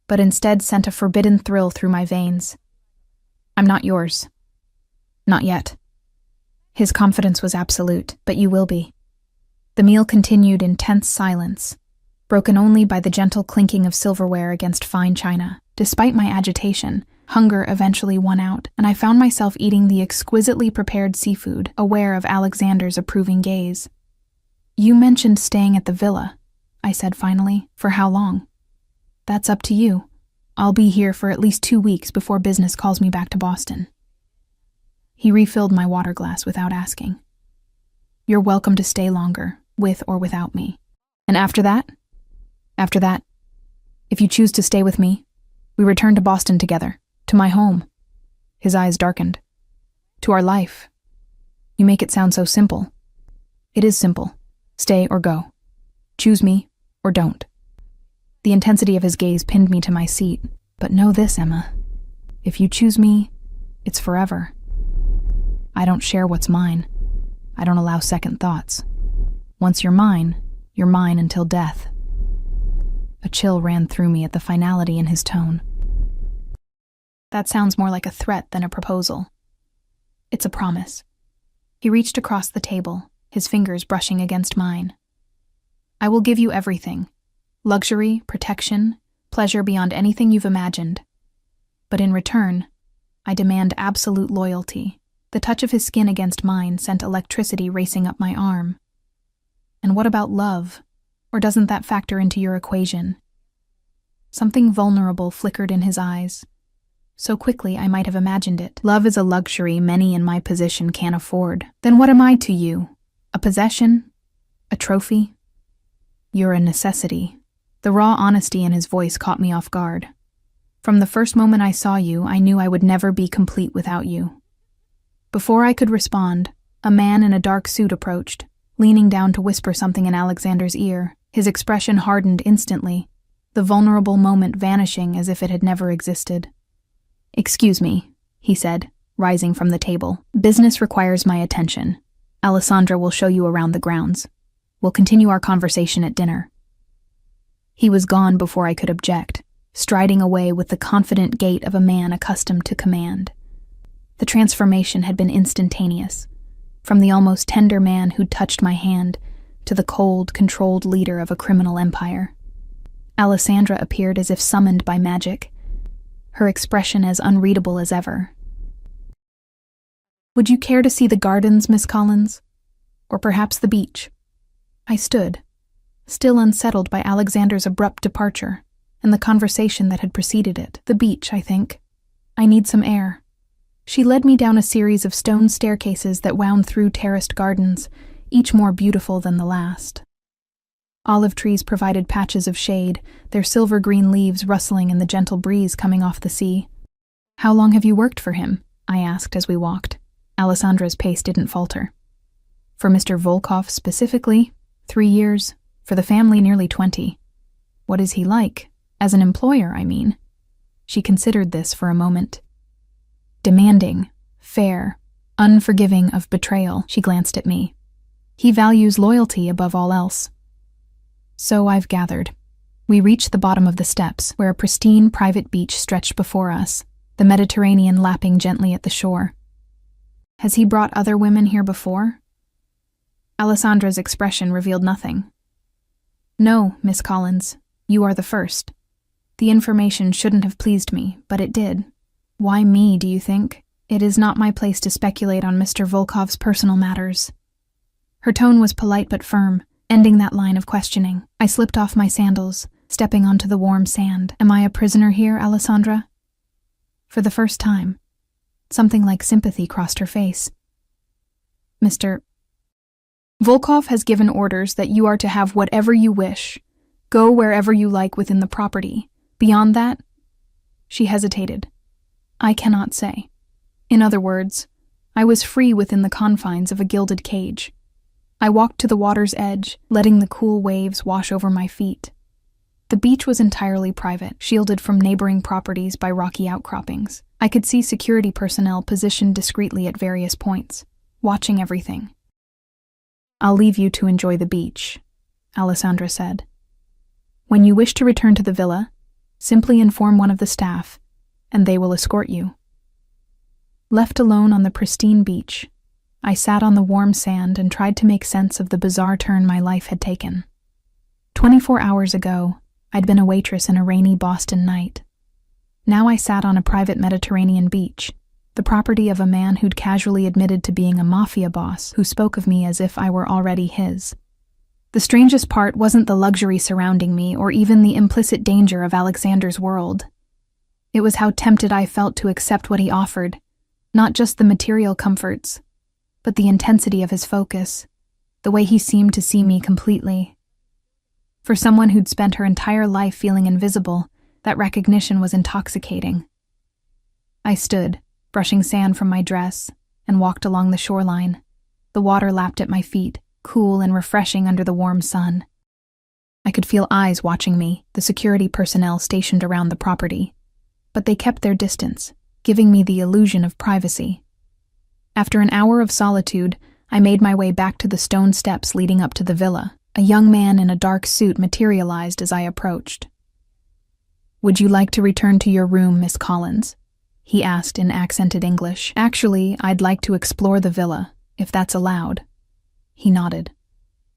but instead sent a forbidden thrill through my veins. I'm not yours. Not yet. His confidence was absolute, but you will be. The meal continued in tense silence, broken only by the gentle clinking of silverware against fine china. Despite my agitation, hunger eventually won out, and I found myself eating the exquisitely prepared seafood, aware of Alexander's approving gaze. You mentioned staying at the villa, I said finally. For how long? That's up to you. I'll be here for at least 2 weeks before business calls me back to Boston. He refilled my water glass without asking. You're welcome to stay longer, with or without me. And after that? After that, if you choose to stay with me, we return to Boston together, to my home. His eyes darkened. To our life. You make it sound so simple. It is simple. Stay or go. Choose me or don't. The intensity of his gaze pinned me to my seat. But know this, Emma. If you choose me, it's forever. I don't share what's mine. I don't allow second thoughts. Once you're mine until death. A chill ran through me at the finality in his tone. That sounds more like a threat than a proposal. It's a promise. He reached across the table, his fingers brushing against mine. I will give you everything. Luxury, protection, pleasure beyond anything you've imagined. But in return, I demand absolute loyalty. The touch of his skin against mine sent electricity racing up my arm. And what about love? Or doesn't that factor into your equation? Something vulnerable flickered in his eyes. So quickly I might have imagined it. Love is a luxury many in my position can't afford. Then what am I to you? A possession? A trophy? You're a necessity. The raw honesty in his voice caught me off guard. From the first moment I saw you, I knew I would never be complete without you. Before I could respond, a man in a dark suit approached, leaning down to whisper something in Alexander's ear. His expression hardened instantly, the vulnerable moment vanishing as if it had never existed. "Excuse me," he said, rising from the table. "Business requires my attention. Alessandra will show you around the grounds. We'll continue our conversation at dinner." He was gone before I could object, striding away with the confident gait of a man accustomed to command. The transformation had been instantaneous, from the almost tender man who'd touched my hand to the cold, controlled leader of a criminal empire. Alessandra appeared as if summoned by magic, her expression as unreadable as ever. "Would you care to see the gardens, Miss Collins? Or perhaps the beach?" I stood, still unsettled by Alexander's abrupt departure and the conversation that had preceded it. "The beach, I think. I need some air." She led me down a series of stone staircases that wound through terraced gardens, each more beautiful than the last. Olive trees provided patches of shade, their silver-green leaves rustling in the gentle breeze coming off the sea. "How long have you worked for him?" I asked as we walked. Alessandra's pace didn't falter. "For Mr. Volkov specifically, 3 years. For the family, nearly 20. What is he like? As an employer, I mean." She considered this for a moment. "Demanding, fair, unforgiving of betrayal," she glanced at me. "He values loyalty above all else." So I've gathered. We reached the bottom of the steps, where a pristine private beach stretched before us, the Mediterranean lapping gently at the shore. "Has he brought other women here before?" Alessandra's expression revealed nothing. "No, Miss Collins, you are the first. The information shouldn't have pleased me, but it did. Why me, do you think? It is not my place to speculate on Mr. Volkov's personal matters." Her tone was polite but firm, ending that line of questioning. I slipped off my sandals, stepping onto the warm sand. "Am I a prisoner here, Alessandra?" For the first time, something like sympathy crossed her face. "Mr. Volkov has given orders that you are to have whatever you wish. Go wherever you like within the property. Beyond that," she hesitated, "I cannot say. In other words, I was free within the confines of a gilded cage. I walked to the water's edge, letting the cool waves wash over my feet. The beach was entirely private, shielded from neighboring properties by rocky outcroppings. I could see security personnel positioned discreetly at various points, watching everything. "I'll leave you to enjoy the beach," Alessandra said. "When you wish to return to the villa, simply inform one of the staff, and they will escort you." Left alone on the pristine beach, I sat on the warm sand and tried to make sense of the bizarre turn my life had taken. 24 hours ago, I'd been a waitress in a rainy Boston night. Now I sat on a private Mediterranean beach, the property of a man who'd casually admitted to being a mafia boss who spoke of me as if I were already his. The strangest part wasn't the luxury surrounding me or even the implicit danger of Alexander's world. It was how tempted I felt to accept what he offered, not just the material comforts, but the intensity of his focus, the way he seemed to see me completely. For someone who'd spent her entire life feeling invisible, that recognition was intoxicating. I stood, brushing sand from my dress, and walked along the shoreline. The water lapped at my feet, cool and refreshing under the warm sun. I could feel eyes watching me, the security personnel stationed around the property. But they kept their distance, giving me the illusion of privacy. After an hour of solitude, I made my way back to the stone steps leading up to the villa. A young man in a dark suit materialized as I approached. "Would you like to return to your room, Miss Collins?" he asked in accented English. Actually, I'd like to explore the villa, if that's allowed. He nodded.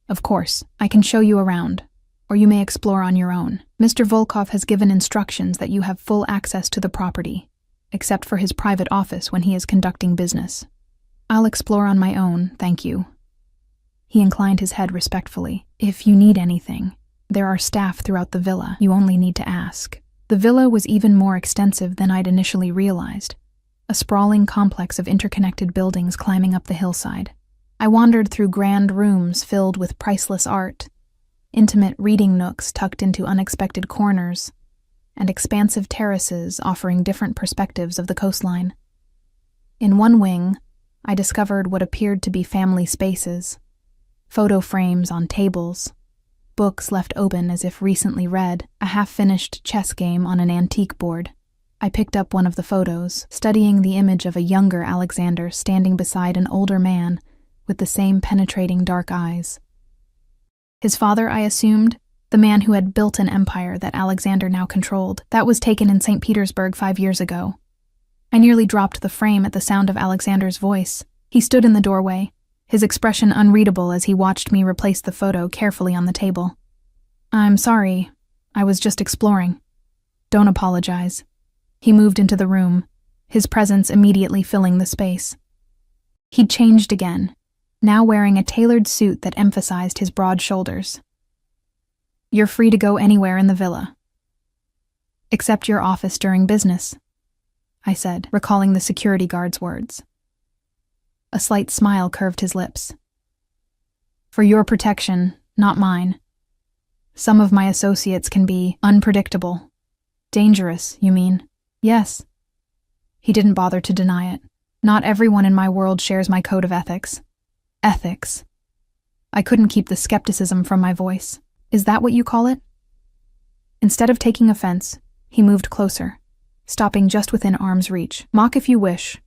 Of course, I can show you around, or you may explore on your own. Mr. Volkov has given instructions that you have full access to the property, except for his private office when he is conducting business. I'll explore on my own, thank you. He inclined his head respectfully. If you need anything, there are staff throughout the villa. You only need to ask. The villa was even more extensive than I'd initially realized, a sprawling complex of interconnected buildings climbing up the hillside. I wandered through grand rooms filled with priceless art, intimate reading nooks tucked into unexpected corners, and expansive terraces offering different perspectives of the coastline. In one wing, I discovered what appeared to be family spaces, photo frames on tables, books left open as if recently read, a half-finished chess game on an antique board. I picked up one of the photos, studying the image of a younger Alexander standing beside an older man with the same penetrating dark eyes. His father, I assumed, the man who had built an empire that Alexander now controlled. That was taken in St. Petersburg 5 years ago. I nearly dropped the frame at the sound of Alexander's voice. He stood in the doorway, his expression unreadable as he watched me replace the photo carefully on the table. I'm sorry, I was just exploring. Don't apologize. He moved into the room, his presence immediately filling the space. He'd changed again, now wearing a tailored suit that emphasized his broad shoulders. You're free to go anywhere in the villa. Except your office during business, I said, recalling the security guard's words. A slight smile curved his lips. For your protection, not mine. Some of my associates can be unpredictable. Dangerous, you mean? Yes. He didn't bother to deny it. Not everyone in my world shares my code of ethics. Ethics. I couldn't keep the skepticism from my voice. Is that what you call it? Instead of taking offense, he moved closer, stopping just within arm's reach. Mock if you wish,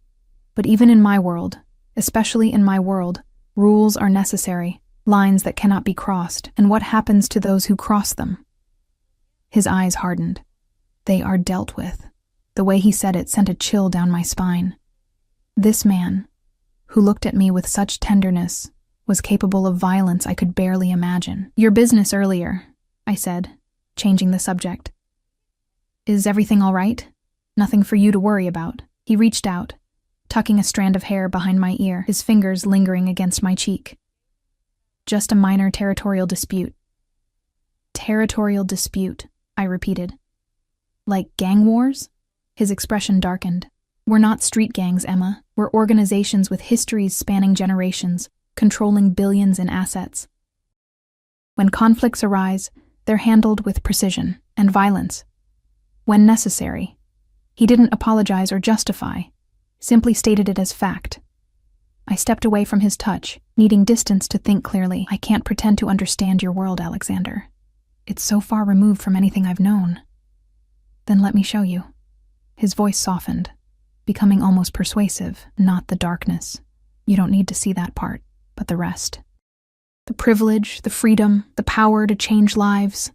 but even in my world, especially in my world, rules are necessary, lines that cannot be crossed, and what happens to those who cross them? His eyes hardened. They are dealt with. The way he said it sent a chill down my spine. This man, who looked at me with such tenderness, was capable of violence I could barely imagine. Your business earlier, I said, changing the subject. Is everything all right? Nothing for you to worry about. He reached out, tucking a strand of hair behind my ear, his fingers lingering against my cheek. Just a minor territorial dispute. Territorial dispute, I repeated. Like gang wars? His expression darkened. We're not street gangs, Emma. We're organizations with histories spanning generations, controlling billions in assets. When conflicts arise, they're handled with precision and violence. When necessary. He didn't apologize or justify, simply stated it as fact. I stepped away from his touch, needing distance to think clearly. I can't pretend to understand your world, Alexander. It's so far removed from anything I've known. Then let me show you. His voice softened, becoming almost persuasive. Not the darkness. You don't need to see that part, but the rest. The privilege, the freedom, the power to change lives.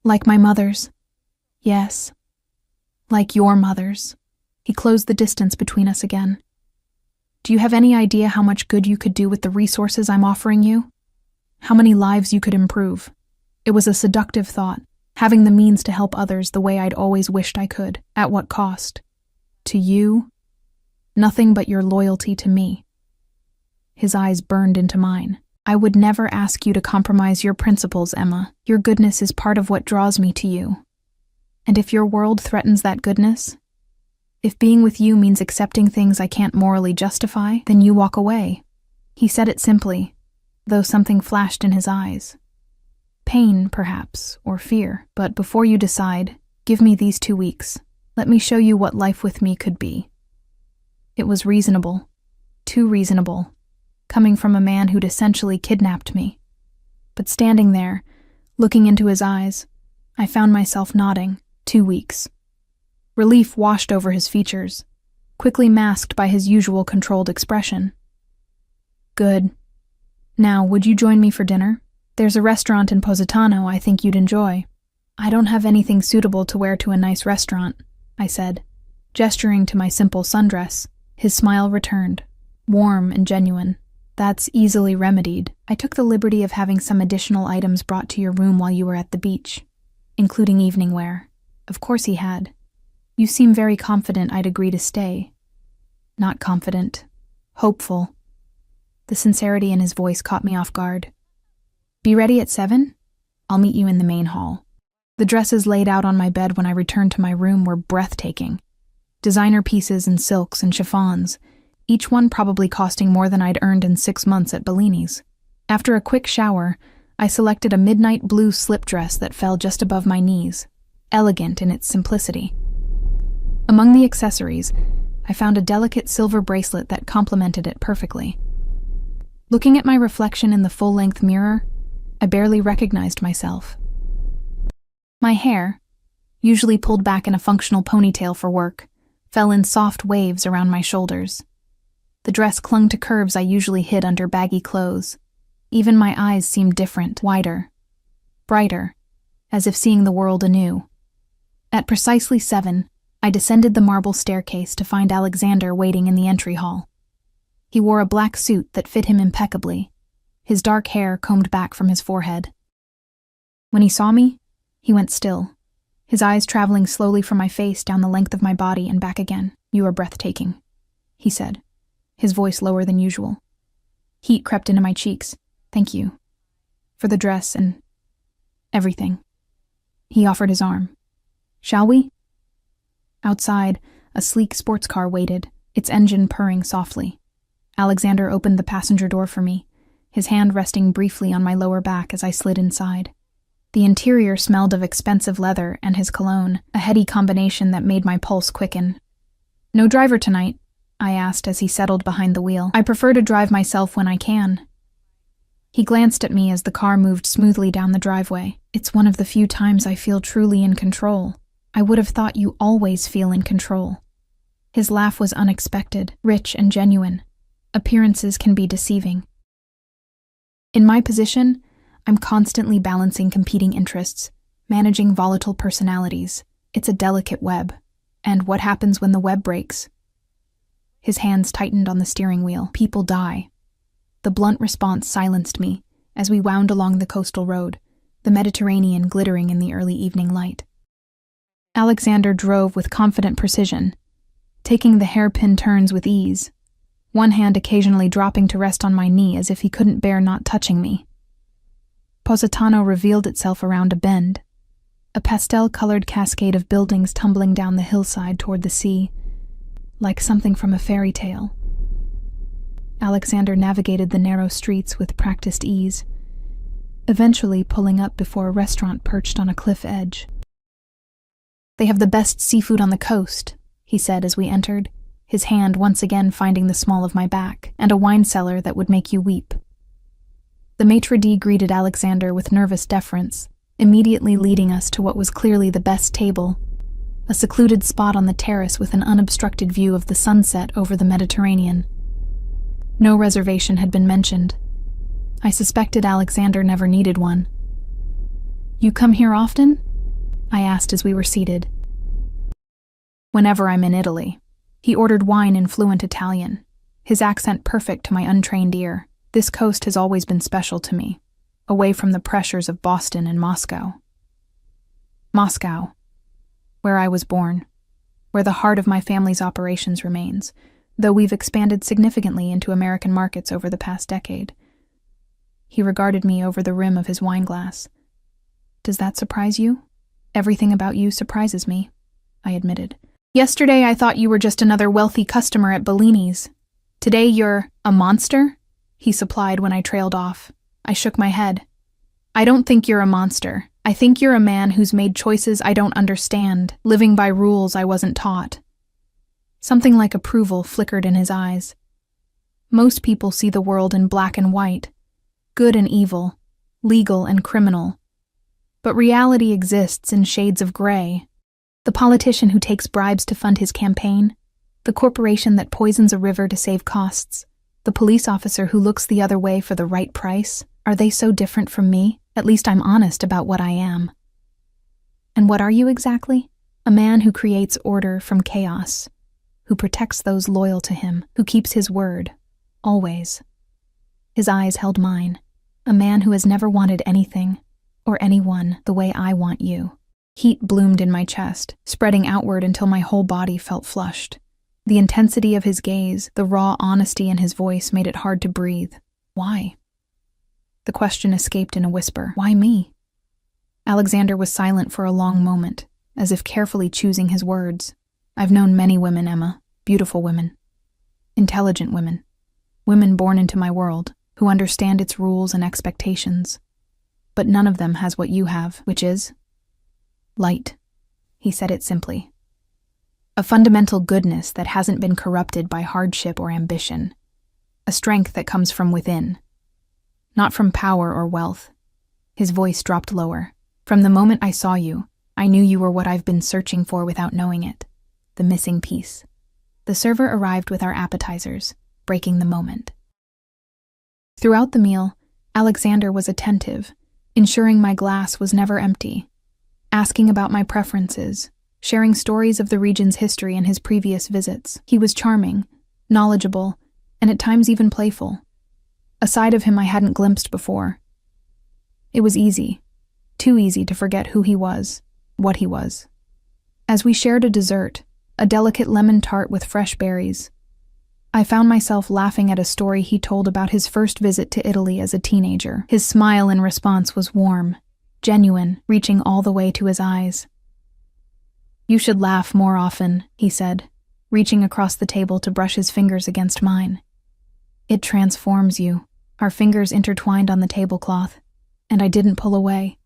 Like my mother's. Yes. Like your mother's. He closed the distance between us again. Do you have any idea how much good you could do with the resources I'm offering you? How many lives you could improve? It was a seductive thought, having the means to help others the way I'd always wished I could. At what cost? To you? Nothing but your loyalty to me. His eyes burned into mine. I would never ask you to compromise your principles, Emma. Your goodness is part of what draws me to you. And if your world threatens that goodness, if being with you means accepting things I can't morally justify, then you walk away. He said it simply, though something flashed in his eyes. Pain, perhaps, or fear. But before you decide, give me these 2 weeks. Let me show you what life with me could be. It was reasonable. Too reasonable. Coming from a man who'd essentially kidnapped me. But standing there, looking into his eyes, I found myself nodding. 2 weeks. Relief washed over his features, quickly masked by his usual controlled expression. Good. Now, would you join me for dinner? There's a restaurant in Positano I think you'd enjoy. I don't have anything suitable to wear to a nice restaurant, I said, Gesturing to my simple sundress, his smile returned, warm and genuine. That's easily remedied. I took the liberty of having some additional items brought to your room while you were at the beach, including evening wear. Of course he had. You seem very confident I'd agree to stay. Not confident. Hopeful. The sincerity in his voice caught me off guard. Be ready at 7? I'll meet you in the main hall. The dresses laid out on my bed when I returned to my room were breathtaking. Designer pieces in silks and chiffons, each one probably costing more than I'd earned in 6 months at Bellini's. After a quick shower, I selected a midnight blue slip dress that fell just above my knees, elegant in its simplicity. Among the accessories, I found a delicate silver bracelet that complemented it perfectly. Looking at my reflection in the full-length mirror, I barely recognized myself. My hair, usually pulled back in a functional ponytail for work, fell in soft waves around my shoulders. The dress clung to curves I usually hid under baggy clothes. Even my eyes seemed different, wider, brighter, as if seeing the world anew. At precisely 7, I descended the marble staircase to find Alexander waiting in the entry hall. He wore a black suit that fit him impeccably, his dark hair combed back from his forehead. When he saw me, he went still, his eyes traveling slowly from my face down the length of my body and back again. You are breathtaking, he said, his voice lower than usual. Heat crept into my cheeks. Thank you. For the dress and everything. He offered his arm. Shall we? Outside, a sleek sports car waited, its engine purring softly. Alexander opened the passenger door for me, his hand resting briefly on my lower back as I slid inside. The interior smelled of expensive leather and his cologne, a heady combination that made my pulse quicken. No driver tonight? I asked as he settled behind the wheel. I prefer to drive myself when I can. He glanced at me as the car moved smoothly down the driveway. It's one of the few times I feel truly in control. I would have thought you always feel in control. His laugh was unexpected, rich and genuine. Appearances can be deceiving. In my position, I'm constantly balancing competing interests, managing volatile personalities. It's a delicate web. And what happens when the web breaks? His hands tightened on the steering wheel. People die. The blunt response silenced me as we wound along the coastal road, the Mediterranean glittering in the early evening light. Alexander drove with confident precision, taking the hairpin turns with ease, one hand occasionally dropping to rest on my knee as if he couldn't bear not touching me. Positano revealed itself around a bend, a pastel-colored cascade of buildings tumbling down the hillside toward the sea, like something from a fairy tale. Alexander navigated the narrow streets with practiced ease, eventually pulling up before a restaurant perched on a cliff edge. They have the best seafood on the coast, he said as we entered, his hand once again finding the small of my back, and a wine cellar that would make you weep. The maitre d' greeted Alexander with nervous deference, immediately leading us to what was clearly the best table, a secluded spot on the terrace with an unobstructed view of the sunset over the Mediterranean. No reservation had been mentioned. I suspected Alexander never needed one. You come here often? I asked as we were seated. Whenever I'm in Italy. He ordered wine in fluent Italian, his accent perfect to my untrained ear. This coast has always been special to me, away from the pressures of Boston and Moscow. Moscow, where I was born, where the heart of my family's operations remains, though we've expanded significantly into American markets over the past decade. He regarded me over the rim of his wineglass. Does that surprise you? Everything about you surprises me, I admitted. Yesterday I thought you were just another wealthy customer at Bellini's. Today you're a monster? He supplied when I trailed off. I shook my head. I don't think you're a monster. I think you're a man who's made choices I don't understand, living by rules I wasn't taught. Something like approval flickered in his eyes. Most people see the world in black and white, good and evil, legal and criminal. But reality exists in shades of gray. The politician who takes bribes to fund his campaign, the corporation that poisons a river to save costs, the police officer who looks the other way for the right price, are they so different from me? At least I'm honest about what I am. And what are you exactly? A man who creates order from chaos, who protects those loyal to him, who keeps his word, always. His eyes held mine. A man who has never wanted anything or anyone the way I want you. Heat bloomed in my chest, spreading outward until my whole body felt flushed. The intensity of his gaze, the raw honesty in his voice made it hard to breathe. Why? The question escaped in a whisper. Why me? Alexander was silent for a long moment, as if carefully choosing his words. I've known many women, Emma, beautiful women, intelligent women, women born into my world, who understand its rules and expectations. But none of them has what you have, which is light. He said it simply. A fundamental goodness that hasn't been corrupted by hardship or ambition. A strength that comes from within, not from power or wealth. His voice dropped lower. From the moment I saw you, I knew you were what I've been searching for without knowing it. The missing piece. The server arrived with our appetizers, breaking the moment. Throughout the meal, Alexander was attentive, ensuring my glass was never empty, asking about my preferences, sharing stories of the region's history and his previous visits. He was charming, knowledgeable, and at times even playful. A side of him I hadn't glimpsed before. It was easy, too easy to forget who he was, what he was. As we shared a dessert, a delicate lemon tart with fresh berries, I found myself laughing at a story he told about his first visit to Italy as a teenager. His smile in response was warm, genuine, reaching all the way to his eyes. You should laugh more often, he said, reaching across the table to brush his fingers against mine. It transforms you. Our fingers intertwined on the tablecloth, and I didn't pull away.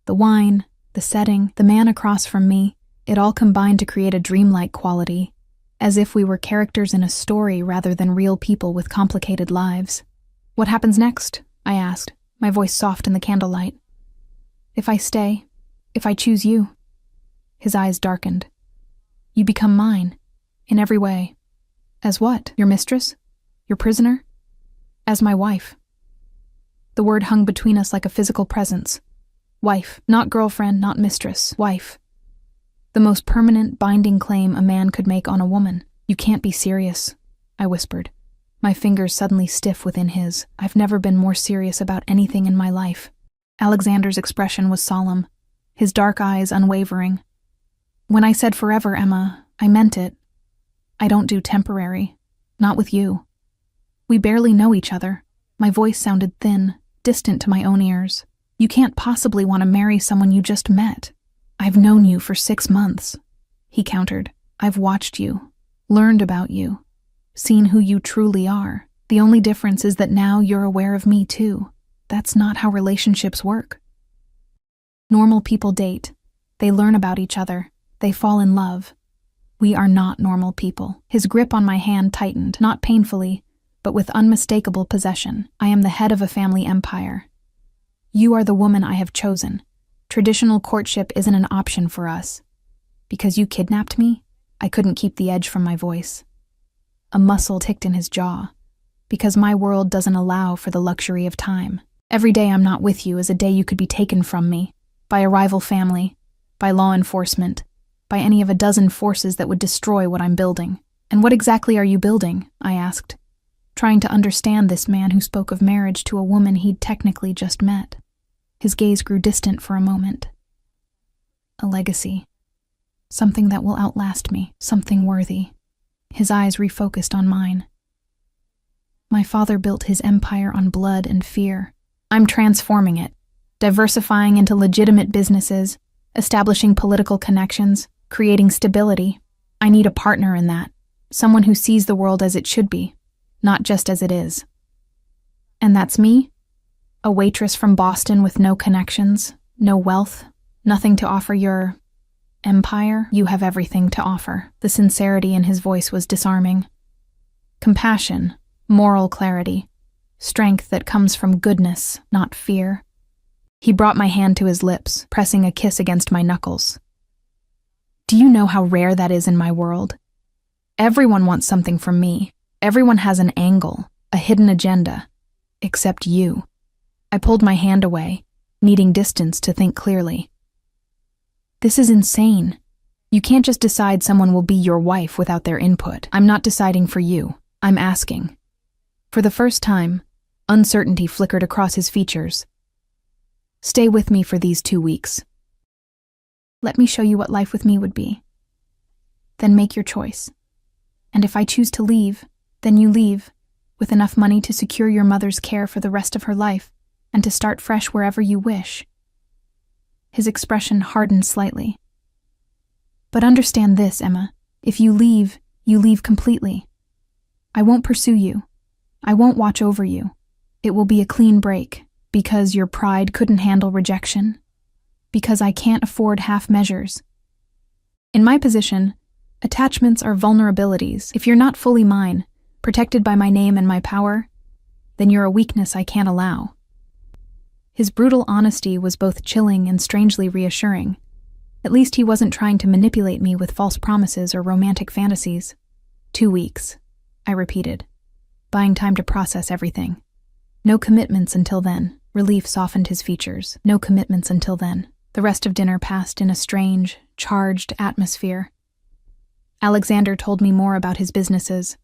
The wine, the setting, the man across from me, it all combined to create a dreamlike quality, as if we were characters in a story rather than real people with complicated lives. What happens next? I asked, my voice soft in the candlelight. If I stay, if I choose you. His eyes darkened. You become mine, in every way. As what? Your mistress? Your prisoner? As my wife. The word hung between us like a physical presence. Wife, not girlfriend, not mistress, wife. The most permanent, binding claim a man could make on a woman. You can't be serious, I whispered, my fingers suddenly stiff within his. I've never been more serious about anything in my life. Alexander's expression was solemn, his dark eyes unwavering. When I said forever, Emma, I meant it. I don't do temporary, not with you. We barely know each other. My voice sounded thin, distant to my own ears. You can't possibly want to marry someone you just met. I've known you for 6 months, he countered. I've watched you, learned about you, seen who you truly are. The only difference is that now you're aware of me too. That's not how relationships work. Normal people date. They learn about each other. They fall in love. We are not normal people. His grip on my hand tightened, not painfully, but with unmistakable possession. I am the head of a family empire. You are the woman I have chosen. Traditional courtship isn't an option for us. Because you kidnapped me, I couldn't keep the edge from my voice. A muscle ticked in his jaw. Because my world doesn't allow for the luxury of time. Every day I'm not with you is a day you could be taken from me, by a rival family, by law enforcement, by any of a dozen forces that would destroy what I'm building. And what exactly are you building? I asked, trying to understand this man who spoke of marriage to a woman he'd technically just met. His gaze grew distant for a moment. A legacy. Something that will outlast me, something worthy. His eyes refocused on mine. My father built his empire on blood and fear. I'm transforming it, diversifying into legitimate businesses, establishing political connections, creating stability. I need a partner in that, someone who sees the world as it should be, not just as it is. And that's me? A waitress from Boston with no connections, no wealth, nothing to offer your empire? You have everything to offer. The sincerity in his voice was disarming. Compassion, moral clarity, strength that comes from goodness, not fear. He brought my hand to his lips, pressing a kiss against my knuckles. Do you know how rare that is in my world? Everyone wants something from me. Everyone has an angle, a hidden agenda, except you. I pulled my hand away, needing distance to think clearly. This is insane. You can't just decide someone will be your wife without their input. I'm not deciding for you. I'm asking. For the first time, uncertainty flickered across his features. Stay with me for these 2 weeks. Let me show you what life with me would be. Then make your choice. And if I choose to leave, then you leave, with enough money to secure your mother's care for the rest of her life, and to start fresh wherever you wish. His expression hardened slightly. But understand this, Emma. If you leave completely. I won't pursue you. I won't watch over you. It will be a clean break, because your pride couldn't handle rejection. Because I can't afford half measures. In my position, attachments are vulnerabilities. If you're not fully mine, protected by my name and my power, then you're a weakness I can't allow. His brutal honesty was both chilling and strangely reassuring. At least he wasn't trying to manipulate me with false promises or romantic fantasies. 2 weeks, I repeated, buying time to process everything. No commitments until then. Relief softened his features. No commitments until then. The rest of dinner passed in a strange, charged atmosphere. Alexander told me more about his businesses,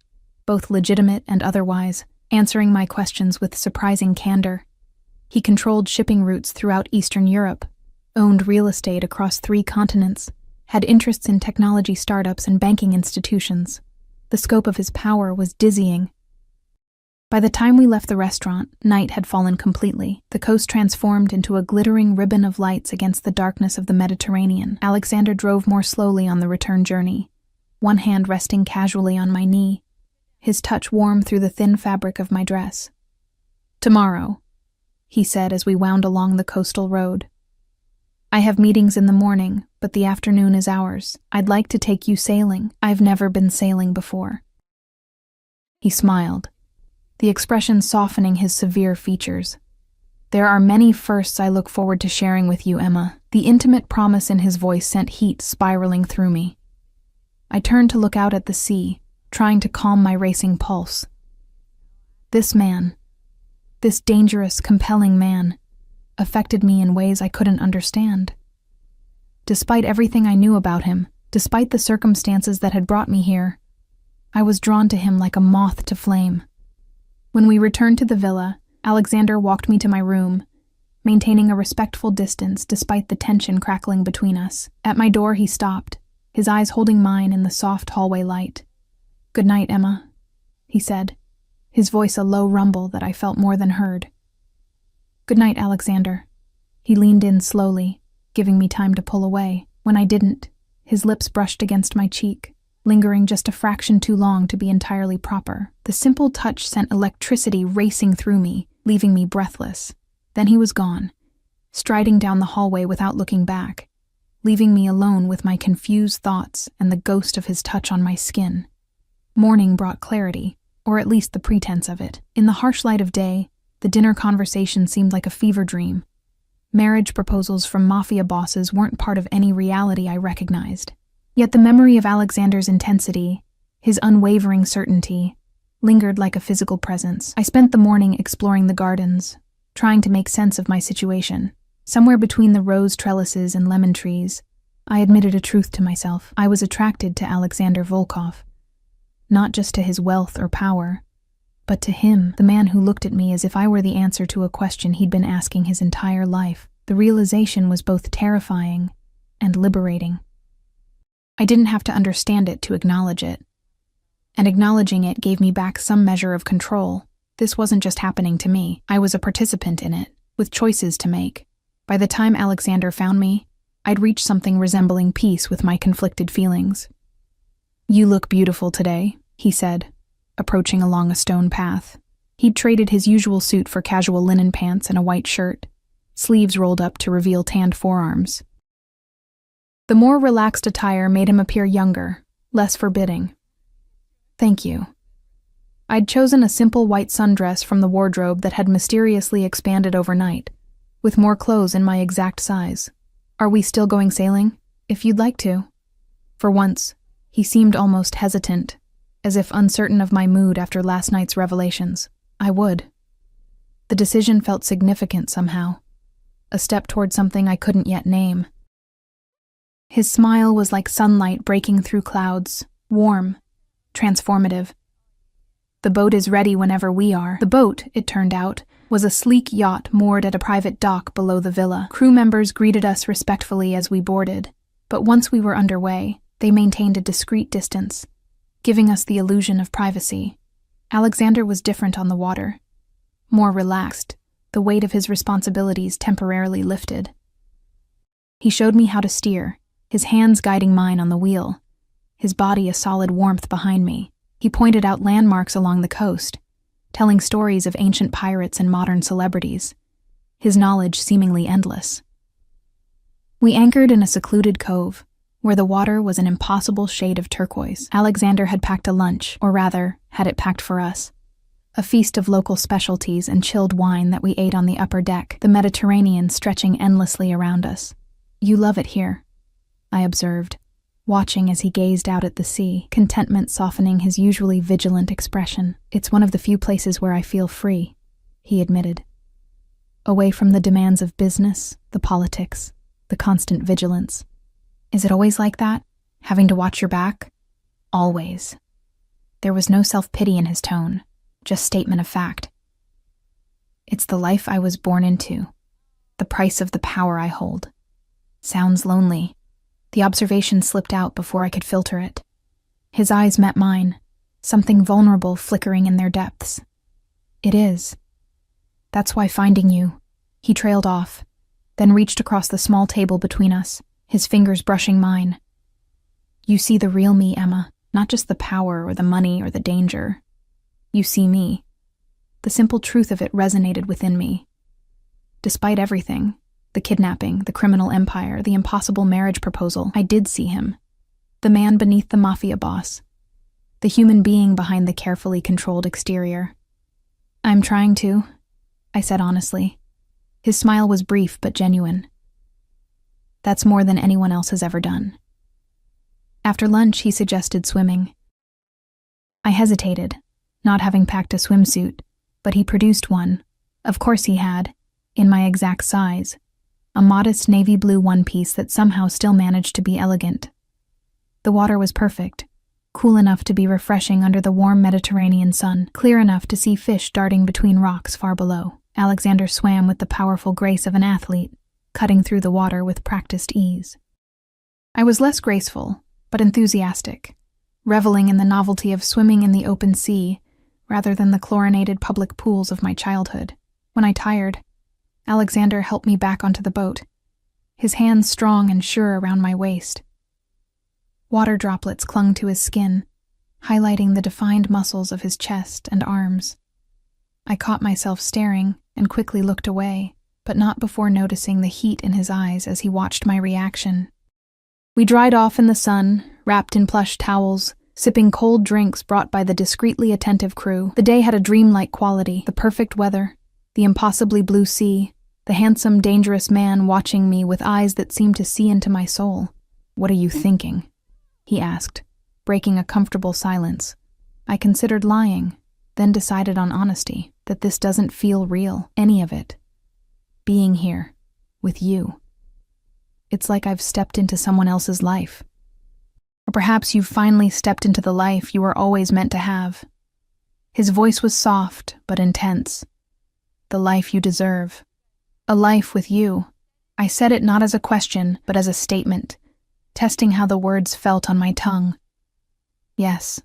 both legitimate and otherwise, answering my questions with surprising candor. He controlled shipping routes throughout Eastern Europe, owned real estate across 3 continents, had interests in technology startups and banking institutions. The scope of his power was dizzying. By the time we left the restaurant, night had fallen completely. The coast transformed into a glittering ribbon of lights against the darkness of the Mediterranean. Alexander drove more slowly on the return journey, one hand resting casually on my knee, his touch warm through the thin fabric of my dress. Tomorrow, he said as we wound along the coastal road. I have meetings in the morning, but the afternoon is ours. I'd like to take you sailing. I've never been sailing before. He smiled, the expression softening his severe features. There are many firsts I look forward to sharing with you, Emma. The intimate promise in his voice sent heat spiraling through me. I turned to look out at the sea, trying to calm my racing pulse. This man, this dangerous, compelling man, affected me in ways I couldn't understand. Despite everything I knew about him, despite the circumstances that had brought me here, I was drawn to him like a moth to flame. When we returned to the villa, Alexander walked me to my room, maintaining a respectful distance despite the tension crackling between us. At my door, he stopped, his eyes holding mine in the soft hallway light. "Good night, Emma," he said, his voice a low rumble that I felt more than heard. "Good night, Alexander." He leaned in slowly, giving me time to pull away. When I didn't, his lips brushed against my cheek, lingering just a fraction too long to be entirely proper. The simple touch sent electricity racing through me, leaving me breathless. Then he was gone, striding down the hallway without looking back, leaving me alone with my confused thoughts and the ghost of his touch on my skin. Morning brought clarity, or at least the pretense of it. In the harsh light of day, the dinner conversation seemed like a fever dream. Marriage proposals from Mafia bosses weren't part of any reality I recognized. Yet the memory of Alexander's intensity, his unwavering certainty, lingered like a physical presence. I spent the morning exploring the gardens, trying to make sense of my situation. Somewhere between the rose trellises and lemon trees, I admitted a truth to myself. I was attracted to Alexander Volkov. Not just to his wealth or power, but to him, the man who looked at me as if I were the answer to a question he'd been asking his entire life. The realization was both terrifying and liberating. I didn't have to understand it to acknowledge it. And acknowledging it gave me back some measure of control. This wasn't just happening to me. I was a participant in it, with choices to make. By the time Alexander found me, I'd reached something resembling peace with my conflicted feelings. "You look beautiful today," he said, approaching along a stone path. He'd traded his usual suit for casual linen pants and a white shirt, sleeves rolled up to reveal tanned forearms. The more relaxed attire made him appear younger, less forbidding. "Thank you." I'd chosen a simple white sundress from the wardrobe that had mysteriously expanded overnight, with more clothes in my exact size. "Are we still going sailing? If you'd like to." For once, he seemed almost hesitant, as if uncertain of my mood after last night's revelations. I would. The decision felt significant somehow, a step toward something I couldn't yet name. His smile was like sunlight breaking through clouds, warm, transformative. The boat is ready whenever we are. The boat, it turned out, was a sleek yacht moored at a private dock below the villa. Crew members greeted us respectfully as we boarded, but once we were underway, they maintained a discreet distance, giving us the illusion of privacy. Alexander was different on the water. More relaxed, the weight of his responsibilities temporarily lifted. He showed me how to steer, his hands guiding mine on the wheel, his body a solid warmth behind me. He pointed out landmarks along the coast, telling stories of ancient pirates and modern celebrities, his knowledge seemingly endless. We anchored in a secluded cove, where the water was an impossible shade of turquoise. Alexander had packed a lunch, or rather, had it packed for us. A feast of local specialties and chilled wine that we ate on the upper deck, the Mediterranean stretching endlessly around us. "You love it here," I observed, watching as he gazed out at the sea, contentment softening his usually vigilant expression. "It's one of the few places where I feel free," he admitted. "Away from the demands of business, the politics, the constant vigilance." "Is it always like that? Having to watch your back?" "Always." There was no self-pity in his tone, just statement of fact. "It's the life I was born into, the price of the power I hold." Sounds lonely. The observation slipped out before I could filter it. His eyes met mine, something vulnerable flickering in their depths. "It is. That's why finding you." He trailed off, then reached across the small table between us, his fingers brushing mine. "You see the real me, Emma, not just the power or the money or the danger. You see me." The simple truth of it resonated within me. Despite everything, the kidnapping, the criminal empire, the impossible marriage proposal, I did see him. The man beneath the Mafia boss. The human being behind the carefully controlled exterior. "I'm trying to," I said honestly. His smile was brief but genuine. "That's more than anyone else has ever done." After lunch, he suggested swimming. I hesitated, not having packed a swimsuit, but he produced one. Of course he had, in my exact size. A modest navy blue one-piece that somehow still managed to be elegant. The water was perfect, cool enough to be refreshing under the warm Mediterranean sun, clear enough to see fish darting between rocks far below. Alexander swam with the powerful grace of an athlete, cutting through the water with practiced ease. I was less graceful, but enthusiastic, reveling in the novelty of swimming in the open sea rather than the chlorinated public pools of my childhood. When I tired, Alexander helped me back onto the boat, his hands strong and sure around my waist. Water droplets clung to his skin, highlighting the defined muscles of his chest and arms. I caught myself staring and quickly looked away, but not before noticing the heat in his eyes as he watched my reaction. We dried off in the sun, wrapped in plush towels, sipping cold drinks brought by the discreetly attentive crew. The day had a dreamlike quality, the perfect weather, the impossibly blue sea, the handsome, dangerous man watching me with eyes that seemed to see into my soul. "What are you thinking?" he asked, breaking a comfortable silence. I considered lying, then decided on honesty, that this doesn't feel real, any of it. Being here, with you. It's like I've stepped into someone else's life. Or perhaps you've finally stepped into the life you were always meant to have. His voice was soft, but intense. The life you deserve. A life with you. I said it not as a question, but as a statement, testing how the words felt on my tongue. Yes.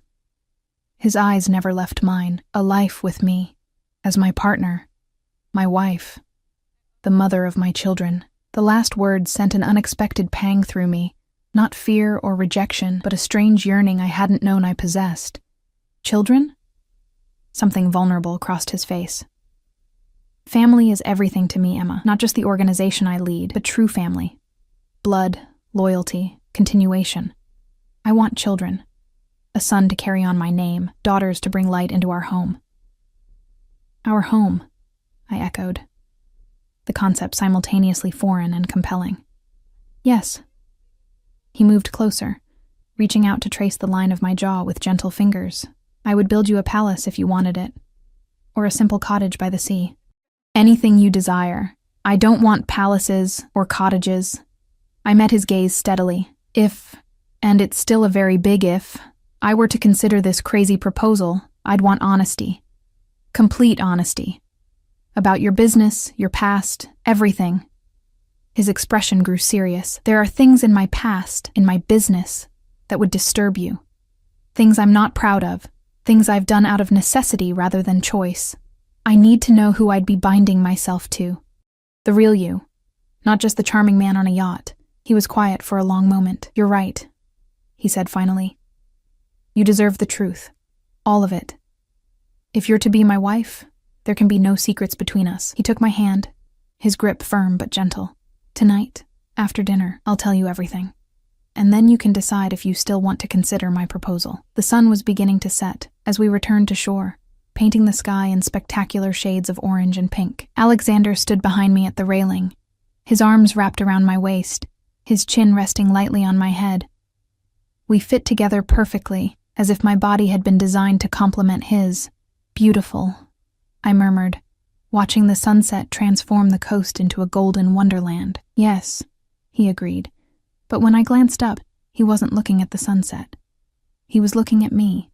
His eyes never left mine. A life with me, as my partner, my wife, the mother of my children. The last words sent an unexpected pang through me, not fear or rejection, but a strange yearning I hadn't known I possessed. Children? Something vulnerable crossed his face. Family is everything to me, Emma, not just the organization I lead, but true family. Blood, loyalty, continuation. I want children. A son to carry on my name, daughters to bring light into our home. Our home, I echoed, the concept simultaneously foreign and compelling. Yes. He moved closer, reaching out to trace the line of my jaw with gentle fingers. I would build you a palace if you wanted it, or a simple cottage by the sea. Anything you desire. I don't want palaces or cottages. I met his gaze steadily, If, and it's still a very big if, I were to consider this crazy proposal, I'd want honesty. Complete honesty. About your business, your past, everything. His expression grew serious. There are things in my past, in my business, that would disturb you. Things I'm not proud of. Things I've done out of necessity rather than choice. I need to know who I'd be binding myself to. The real you. Not just the charming man on a yacht. He was quiet for a long moment. You're right, he said finally. You deserve the truth. All of it. If you're to be my wife, there can be no secrets between us. He took my hand, his grip firm but gentle. Tonight, after dinner, I'll tell you everything. And then you can decide if you still want to consider my proposal. The sun was beginning to set as we returned to shore, painting the sky in spectacular shades of orange and pink. Alexander stood behind me at the railing, his arms wrapped around my waist, his chin resting lightly on my head. We fit together perfectly, as if my body had been designed to complement his. Beautiful, I murmured, watching the sunset transform the coast into a golden wonderland. Yes, he agreed. But when I glanced up, he wasn't looking at the sunset. He was looking at me.